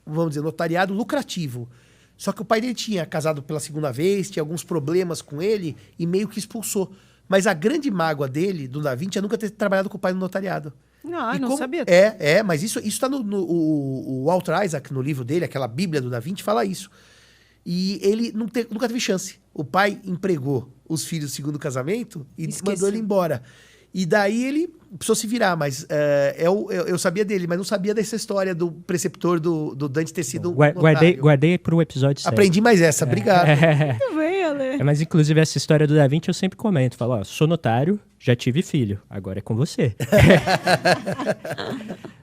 vamos dizer, notariado lucrativo. Só que o pai dele tinha casado pela segunda vez, tinha alguns problemas com ele e meio que expulsou. Mas a grande mágoa dele, do Da Vinci, é nunca ter trabalhado com o pai no notariado. Não sabia. Mas isso está o Walter Isaac, no livro dele, aquela Bíblia do Da Vinci, fala isso. E ele nunca teve chance. O pai empregou os filhos do segundo casamento e mandou ele embora. E daí ele precisou se virar, mas eu sabia dele, mas não sabia dessa história do preceptor do Dante ter sido Guardei para o episódio 7. Aprendi mais essa, obrigado. Muito bem, Ale. Mas inclusive essa história do Da Vinci eu sempre comento, falo, ó, sou notário, já tive filho, agora é com você.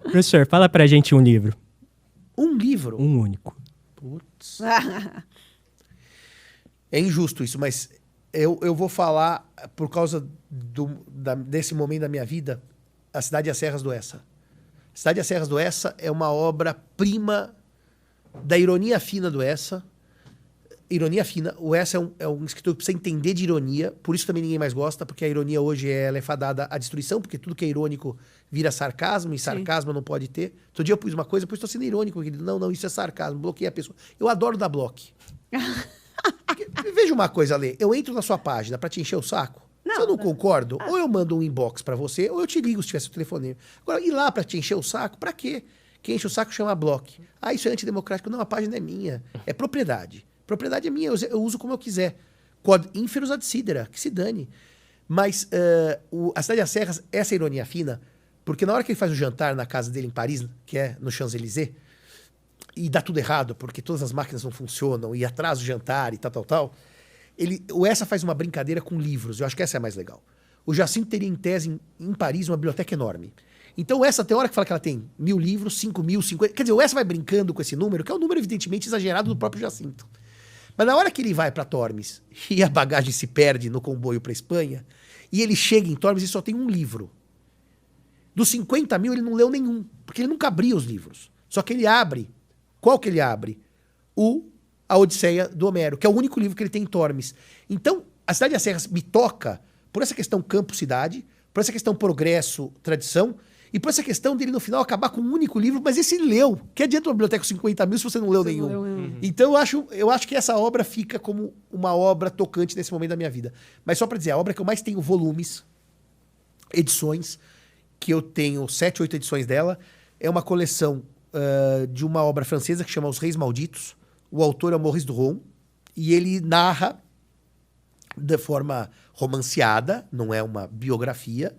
Professor, fala pra gente um livro. Um livro? Um único. Putz. É injusto isso, mas eu vou falar, por causa desse momento da minha vida, A Cidade e as Serras do Essa. A Cidade e as Serras do Essa é uma obra-prima da ironia fina do Essa. Ironia fina. O Essa é um escritor que precisa entender de ironia, por isso também ninguém mais gosta, porque a ironia hoje ela é fadada à destruição, porque tudo que é irônico vira sarcasmo, e sarcasmo não pode ter. Outro dia eu pus uma coisa, depois estou sendo irônico. Não, isso é sarcasmo, bloqueei a pessoa. Eu adoro dar bloco. Veja uma coisa, Lê. Eu entro na sua página pra te encher o saco. Se eu não concordo, ou eu mando um inbox pra você, ou eu te ligo se tivesse o telefone. Agora, ir lá pra te encher o saco, pra quê? Quem enche o saco chama bloco. Ah, isso é antidemocrático. Não, a página é minha. É propriedade. Propriedade é minha, eu uso como eu quiser. Quod inferus ad sidera, que se dane. Mas a Cidade das Serras, essa ironia fina, porque na hora que ele faz o jantar na casa dele em Paris, que é no Champs-Élysées, e dá tudo errado, porque todas as máquinas não funcionam, e atrasa o jantar e tal, o Essa faz uma brincadeira com livros, eu acho que essa é a mais legal. O Jacinto teria em tese em Paris uma biblioteca enorme. Então essa tem hora que fala que ela tem 1000 livros, 5000, 50... Quer dizer, o Essa vai brincando com esse número, que é um número evidentemente exagerado do próprio Jacinto. Mas na hora que ele vai para Tormes e a bagagem se perde no comboio para Espanha, e ele chega em Tormes e só tem um livro. Dos 50 mil ele não leu nenhum, porque ele nunca abria os livros. Só que ele abre. Qual que ele abre? A Odisseia do Homero, que é o único livro que ele tem em Tormes. Então, a Cidade das Serras me toca por essa questão campo-cidade, por essa questão progresso-tradição, e por essa questão dele, no final, acabar com um único livro, mas esse ele leu. Que adianta uma biblioteca com 50 mil se você não leu nenhum? Então, eu acho que essa obra fica como uma obra tocante nesse momento da minha vida. Mas só para dizer, a obra que eu mais tenho volumes, edições, que eu tenho 7, 8 edições dela, é uma coleção de uma obra francesa que chama Os Reis Malditos. O autor é o Maurice Duron, e ele narra de forma romanceada, não é uma biografia,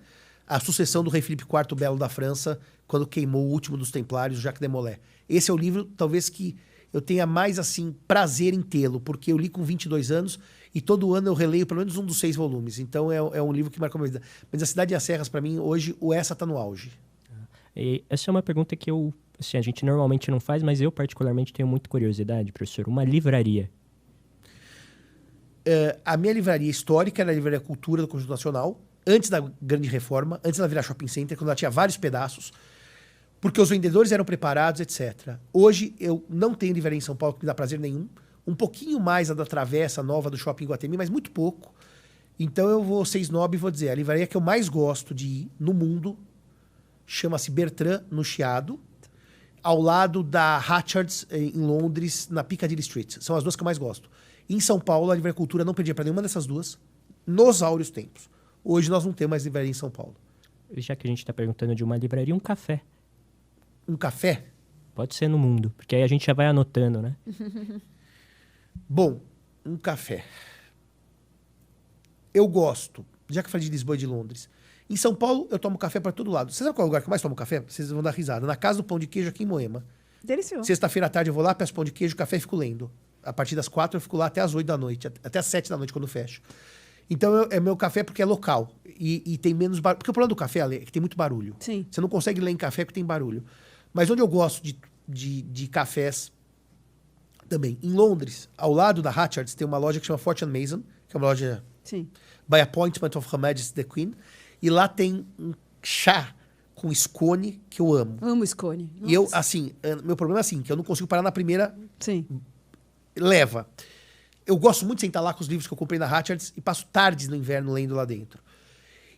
a sucessão do rei Filipe IV Belo da França, quando queimou o último dos templários, Jacques de Molay. Esse é o livro, talvez, que eu tenha mais, assim, prazer em tê-lo, porque eu li com 22 anos e todo ano eu releio pelo menos um dos 6 volumes. Então é um livro que marcou a minha vida. Mas a Cidade das Serras, para mim, hoje, o Essa está no auge. E essa é uma pergunta que a gente normalmente não faz, mas eu particularmente tenho muita curiosidade, professor. Uma livraria. A minha livraria histórica era a Livraria Cultura do Conjunto Nacional, antes da Grande Reforma, antes dela virar shopping center, quando ela tinha vários pedaços, porque os vendedores eram preparados, etc. Hoje eu não tenho livraria em São Paulo que me dá prazer nenhum. Um pouquinho mais a da Travessa Nova do Shopping Iguatemi, mas muito pouco. Então eu vou ser snob e vou dizer, a livraria que eu mais gosto de ir no mundo chama-se Bertrand, no Chiado, ao lado da Hatchards, em Londres, na Piccadilly Street. São as duas que eu mais gosto. Em São Paulo, a Livraria Cultura não perdia para nenhuma dessas duas, nos áureos tempos. Hoje nós não temos mais livraria em São Paulo. Já que a gente está perguntando de uma livraria, um café. Um café? Pode ser no mundo, porque aí a gente já vai anotando, né? Bom, um café. Eu gosto, já que eu falei de Lisboa e de Londres. Em São Paulo, eu tomo café para todo lado. Você sabe qual é o lugar que eu mais tomo café? Vocês vão dar risada. Na Casa do Pão de Queijo, aqui em Moema. Delicioso. Sexta-feira à tarde eu vou lá, peço pão de queijo, café e fico lendo. A partir das 4 eu fico lá até as 8 da noite, até as 7 da noite quando fecho. Então é meu café porque é local e tem menos barulho. Porque o problema do café, Ale, é que tem muito barulho. Sim. Você não consegue ler em café porque tem barulho. Mas onde eu gosto de cafés também, em Londres, ao lado da Hatchards, tem uma loja que chama Fortune Mason, que é uma loja Sim. by appointment of Her Majesty the Queen. E lá tem um chá com scone que eu amo. Amo scone. E eu, assim, meu problema é assim, que eu não consigo parar na primeira Sim. leva. Eu gosto muito de sentar lá com os livros que eu comprei na Hatchards e passo tardes no inverno lendo lá dentro.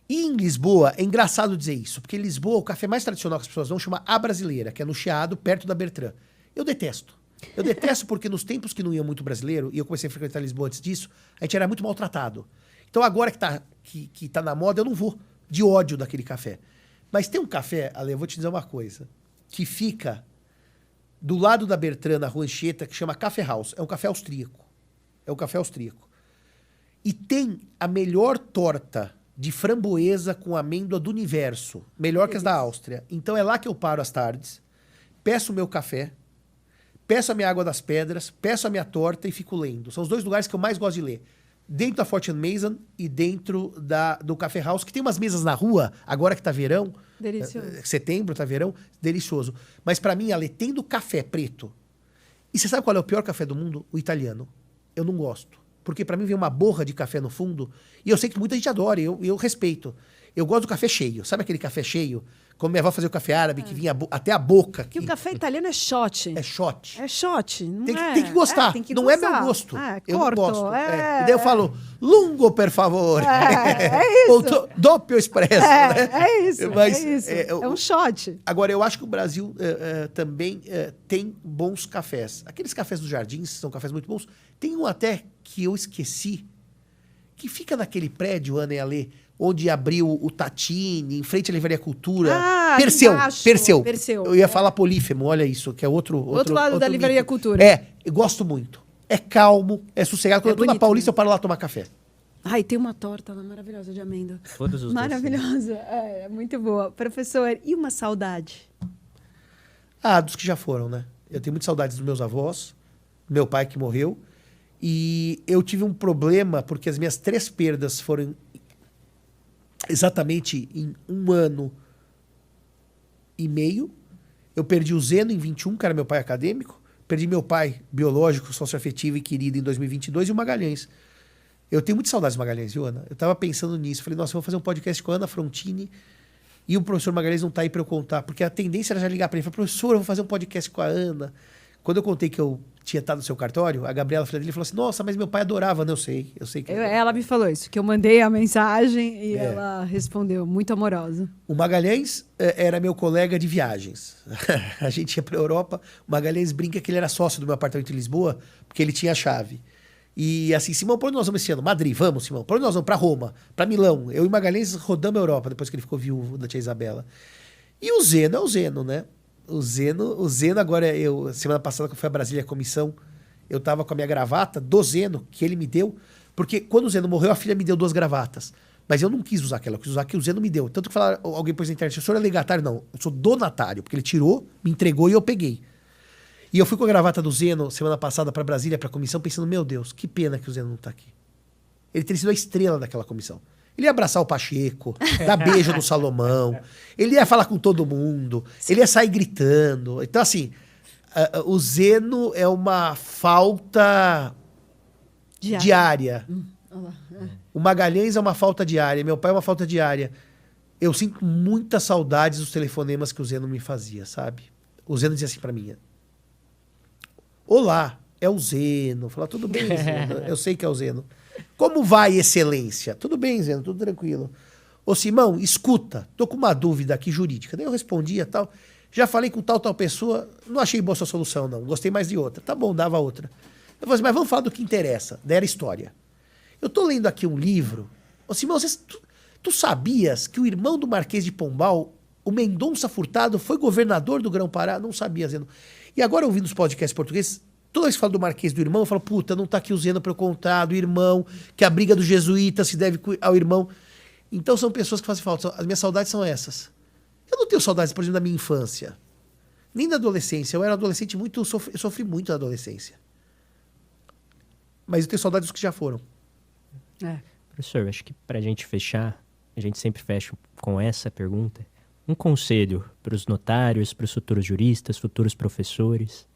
E em Lisboa, é engraçado dizer isso, porque em Lisboa o café mais tradicional que as pessoas vão chama A Brasileira, que é no Chiado, perto da Bertrand. Eu detesto. Eu detesto porque nos tempos que não ia muito brasileiro, e eu comecei a frequentar Lisboa antes disso, a gente era muito maltratado. Então agora que tá na moda, eu não vou de ódio daquele café. Mas tem um café, Ale, eu vou te dizer uma coisa, que fica do lado da Bertrand, na Rua Anchieta, que chama Café House. É um café austríaco. É um café austríaco. E tem a melhor torta de framboesa com amêndoa do universo. Melhor que as da Áustria. Então é lá que eu paro às tardes, peço o meu café, peço a minha água das pedras, peço a minha torta e fico lendo. São os 2 lugares que eu mais gosto de ler. Dentro da Fortune Mason e dentro do Café House, que tem umas mesas na rua, agora que tá verão. Delicioso. Setembro tá verão, delicioso. Mas para mim, Ale, tendo café preto. E você sabe qual é o pior café do mundo? O italiano. Eu não gosto. Porque para mim vem uma borra de café no fundo. E eu sei que muita gente adora, e eu respeito. Eu gosto do café cheio. Sabe aquele café cheio? Como minha avó fazia o café árabe, que vinha até a boca. Que o café italiano é shot. É shot. É shot. Não Tem que gostar. tem que não gostar. é meu gosto. Eu corto, não gosto. E daí eu falo, lungo, per favor. É isso. Ou doppio espresso. Né? É isso. Mas, é isso. É um shot. Agora, eu acho que o Brasil também tem bons cafés. Aqueles cafés dos jardins são cafés muito bons. Tem um até que eu esqueci, que fica naquele prédio, Ana e Alê, onde abriu o Tatini, em frente à Livraria Cultura. Perseu. Eu ia falar Polífemo, olha isso, que é outro lado da Livraria mito. Cultura. Eu gosto muito. É calmo, é sossegado. Quando eu tô na Paulista, eu paro lá tomar café. Ai, tem uma torta lá maravilhosa de amêndoa. Todos os Maravilhosa. É muito boa. Professor, e uma saudade? Dos que já foram, né? Eu tenho muitas saudades dos meus avós, meu pai que morreu. E eu tive um problema porque as minhas 3 perdas foram exatamente em 1 ano e meio. Eu perdi o Zeno em 21, que era meu pai acadêmico. Perdi meu pai biológico, socioafetivo e querido em 2022 e o Magalhães. Eu tenho muitas saudades do Magalhães, viu, Ana? Eu tava pensando nisso. Falei, nossa, eu vou fazer um podcast com a Ana Frontini e o professor Magalhães não tá aí para eu contar. Porque a tendência era já ligar para ele e falar, professor, eu vou fazer um podcast com a Ana. Quando eu contei que eu tinha estado no seu cartório, a Gabriela, filha dele, falou assim, nossa, mas meu pai adorava. Não, eu sei que... Ela me falou isso, que eu mandei a mensagem e ela respondeu, muito amorosa. O Magalhães era meu colega de viagens. A gente ia para a Europa, o Magalhães brinca que ele era sócio do meu apartamento em Lisboa, porque ele tinha a chave. E assim, Simão, para onde nós vamos esse ano? Madrid, vamos, Simão. Para onde nós vamos? Para Roma, para Milão. Eu e Magalhães rodamos a Europa, depois que ele ficou viúvo da tia Isabela. E o Zeno é o Zeno, né? O Zeno agora, semana passada que eu fui a Brasília, a comissão, eu tava com a minha gravata do Zeno, que ele me deu, porque quando o Zeno morreu, a filha me deu 2 gravatas. Mas eu não quis usar aquela, eu quis usar que o Zeno me deu. Tanto que falaram, alguém pôs na internet, o senhor é legatário? Não, eu sou donatário, porque ele tirou, me entregou e eu peguei. E eu fui com a gravata do Zeno semana passada para Brasília, para a comissão, pensando, meu Deus, que pena que o Zeno não tá aqui. Ele teria sido a estrela daquela comissão. Ele ia abraçar o Pacheco, dar beijo no Salomão, ele ia falar com todo mundo, ele ia sair gritando. Então, assim, o Zeno é uma falta diária. O Magalhães é uma falta diária, meu pai é uma falta diária. Eu sinto muitas saudades dos telefonemas que o Zeno me fazia, sabe? O Zeno dizia assim pra mim, olá, é o Zeno. Fala, tudo bem, Zeno? Eu sei que é o Zeno. Como vai, excelência? Tudo bem, Zeno, tudo tranquilo. Ô, Simão, escuta, tô com uma dúvida aqui jurídica. Daí eu respondia tal. Já falei com tal pessoa, não achei boa sua solução, não. Gostei mais de outra. Tá bom, dava outra. Eu falei assim, mas vamos falar do que interessa. Daí era história. Eu tô lendo aqui um livro. Ô, Simão, tu sabias que o irmão do Marquês de Pombal, o Mendonça Furtado, foi governador do Grão-Pará? Não sabia, Zeno. E agora, ouvindo os podcasts portugueses, toda vez que falo do Marquês do irmão, eu falo, puta, não tá aqui o Zeno pra eu contar, do irmão, que a briga do jesuíta se deve ao irmão. Então são pessoas que fazem falta. As minhas saudades são essas. Eu não tenho saudades, por exemplo, da minha infância. Nem da adolescência. Eu era adolescente muito, eu sofri muito na adolescência. Mas eu tenho saudades dos que já foram. Professor, acho que pra gente fechar, a gente sempre fecha com essa pergunta. Um conselho para os notários, para os futuros juristas, futuros professores.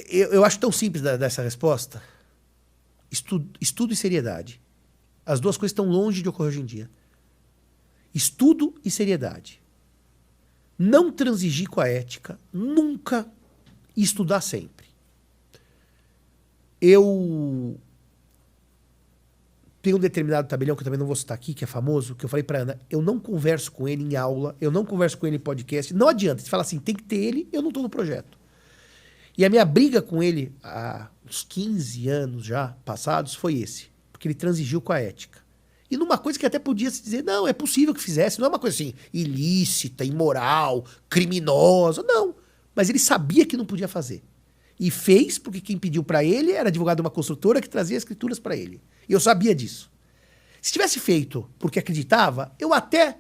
Eu acho tão simples dessa resposta. Estudo e seriedade. As duas coisas estão longe de ocorrer hoje em dia. Estudo e seriedade. Não transigir com a ética, nunca, e estudar sempre. Eu tenho um determinado tabelião, que eu também não vou citar aqui, que é famoso, que eu falei pra Ana, eu não converso com ele em aula, eu não converso com ele em podcast, não adianta. Você fala assim, tem que ter ele, eu não tô no projeto. E a minha briga com ele, há uns 15 anos já passados, foi esse. Porque ele transigiu com a ética. E numa coisa que até podia se dizer, não, é possível que fizesse. Não é uma coisa assim, ilícita, imoral, criminosa. Não. Mas ele sabia que não podia fazer. E fez porque quem pediu para ele era advogado de uma construtora que trazia escrituras para ele. E eu sabia disso. Se tivesse feito porque acreditava, eu até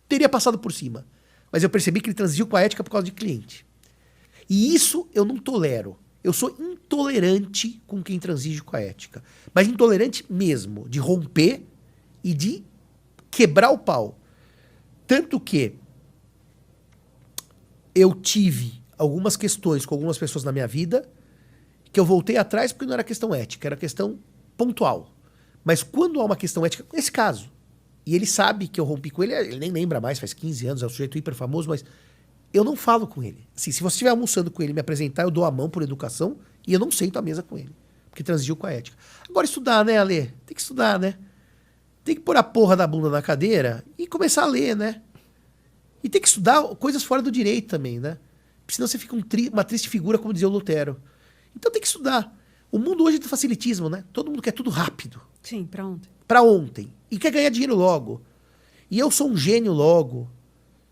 teria passado por cima. Mas eu percebi que ele transigiu com a ética por causa de cliente. E isso eu não tolero. Eu sou intolerante com quem transige com a ética. Mas intolerante mesmo, de romper e de quebrar o pau. Tanto que eu tive algumas questões com algumas pessoas na minha vida que eu voltei atrás porque não era questão ética, era questão pontual. Mas quando há uma questão ética, nesse caso, e ele sabe que eu rompi com ele, ele nem lembra mais, faz 15 anos, é um sujeito hiper famoso, mas eu não falo com ele. Assim, se você estiver almoçando com ele e me apresentar, eu dou a mão por educação e eu não sento à mesa com ele, porque transigiu com a ética. Agora estudar, né, Ale? Tem que estudar, né? Tem que pôr a porra da bunda na cadeira e começar a ler, né? E tem que estudar coisas fora do direito também, né? Porque senão você fica uma triste figura, como dizia o Lutero. Então tem que estudar. O mundo hoje é do facilitismo, né? Todo mundo quer tudo rápido. Sim, pra ontem. Pra ontem. E quer ganhar dinheiro logo. E eu sou um gênio logo.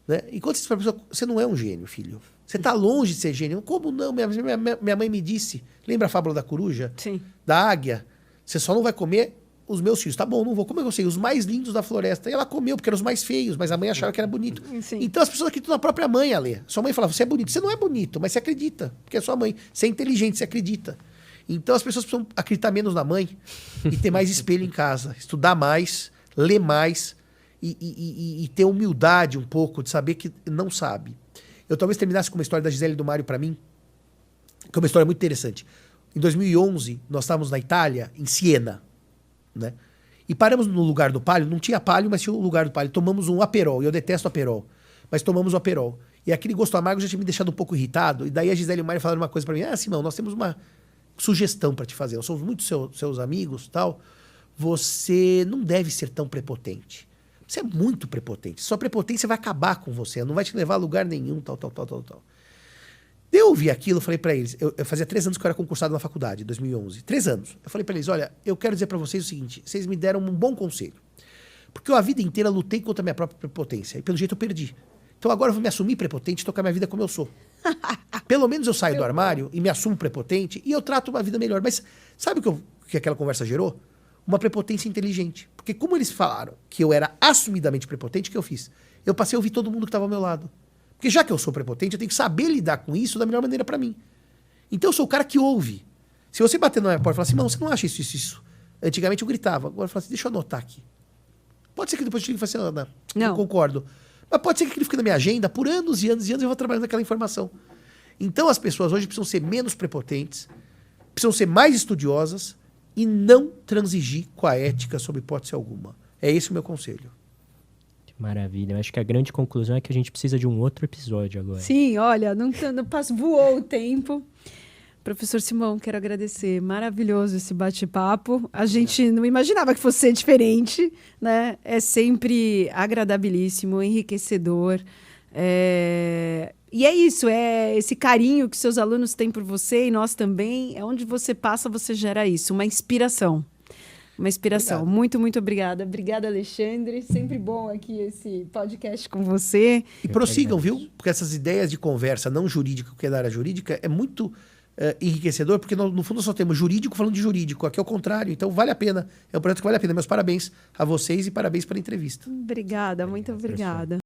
Né? E quando você fala pra pessoa, você não é um gênio, filho. Você está longe de ser gênio. Como não? Minha mãe me disse, lembra a fábula da coruja? Sim. Da águia? Você só não vai comer os meus filhos. Tá bom, não vou comer você. Os mais lindos da floresta. E ela comeu, porque eram os mais feios, mas a mãe achava que era bonito. Sim. Então as pessoas acreditam na própria mãe, Alê. Sua mãe falava, você é bonito. Você não é bonito, mas você acredita, porque é sua mãe. Você é inteligente, você acredita. Então as pessoas precisam acreditar menos na mãe e ter mais espelho em casa. Estudar mais, ler mais e ter humildade um pouco de saber que não sabe. Eu talvez terminasse com uma história da Gisele e do Mário para mim, que é uma história muito interessante. Em 2011, nós estávamos na Itália, em Siena, né? E paramos no lugar do Palio, não tinha Palio, mas tinha o lugar do Palio. Tomamos um Aperol, e eu detesto Aperol, mas tomamos o Aperol. E aquele gosto amargo já tinha me deixado um pouco irritado, e daí a Gisele e o Mário falaram uma coisa para mim, Simão, nós temos uma sugestão para te fazer, nós somos muito seus amigos, tal, você não deve ser tão prepotente. Você é muito prepotente. Sua prepotência vai acabar com você, não vai te levar a lugar nenhum, tal. Eu ouvi aquilo, eu falei pra eles, eu fazia 3 anos que eu era concursado na faculdade, 2011. 3 anos. Eu falei pra eles, olha, eu quero dizer pra vocês o seguinte, vocês me deram um bom conselho. Porque eu a vida inteira lutei contra a minha própria prepotência, e pelo jeito eu perdi. Então agora eu vou me assumir prepotente e tocar minha vida como eu sou. Pelo menos eu saio do armário e me assumo prepotente e eu trato uma vida melhor. Mas sabe o que aquela conversa gerou? Uma prepotência inteligente. Porque como eles falaram que eu era assumidamente prepotente, o que eu fiz? Eu passei a ouvir todo mundo que estava ao meu lado. Porque já que eu sou prepotente, eu tenho que saber lidar com isso da melhor maneira para mim. Então eu sou o cara que ouve. Se você bater na minha porta e falar assim, não, você não acha isso. Antigamente eu gritava. Agora eu falo assim, deixa eu anotar aqui. Pode ser que depois eu chegue e fale assim, Ana, não concordo. Mas pode ser que ele fique na minha agenda por anos e anos e anos eu vou trabalhando naquela informação. Então as pessoas hoje precisam ser menos prepotentes, precisam ser mais estudiosas e não transigir com a ética sob hipótese alguma. É esse o meu conselho. Maravilha. Eu acho que a grande conclusão é que a gente precisa de um outro episódio agora. Sim, olha, voou o tempo. Professor Simão, quero agradecer. Maravilhoso esse bate-papo. A gente não imaginava que fosse ser diferente, né? É sempre agradabilíssimo, enriquecedor. E é isso, é esse carinho que seus alunos têm por você e nós também. É onde você passa, você gera isso, uma inspiração. Uma inspiração. Obrigado. Muito, muito obrigada. Obrigada, Alexandre. Sempre bom aqui esse podcast com você. E prossigam, viu? Porque essas ideias de conversa não jurídica, que é da área jurídica, é muito enriquecedor, porque no fundo só temos jurídico falando de jurídico. Aqui é o contrário. Então vale a pena. É um projeto que vale a pena. Meus parabéns a vocês e parabéns pela entrevista. Obrigada, muito obrigada.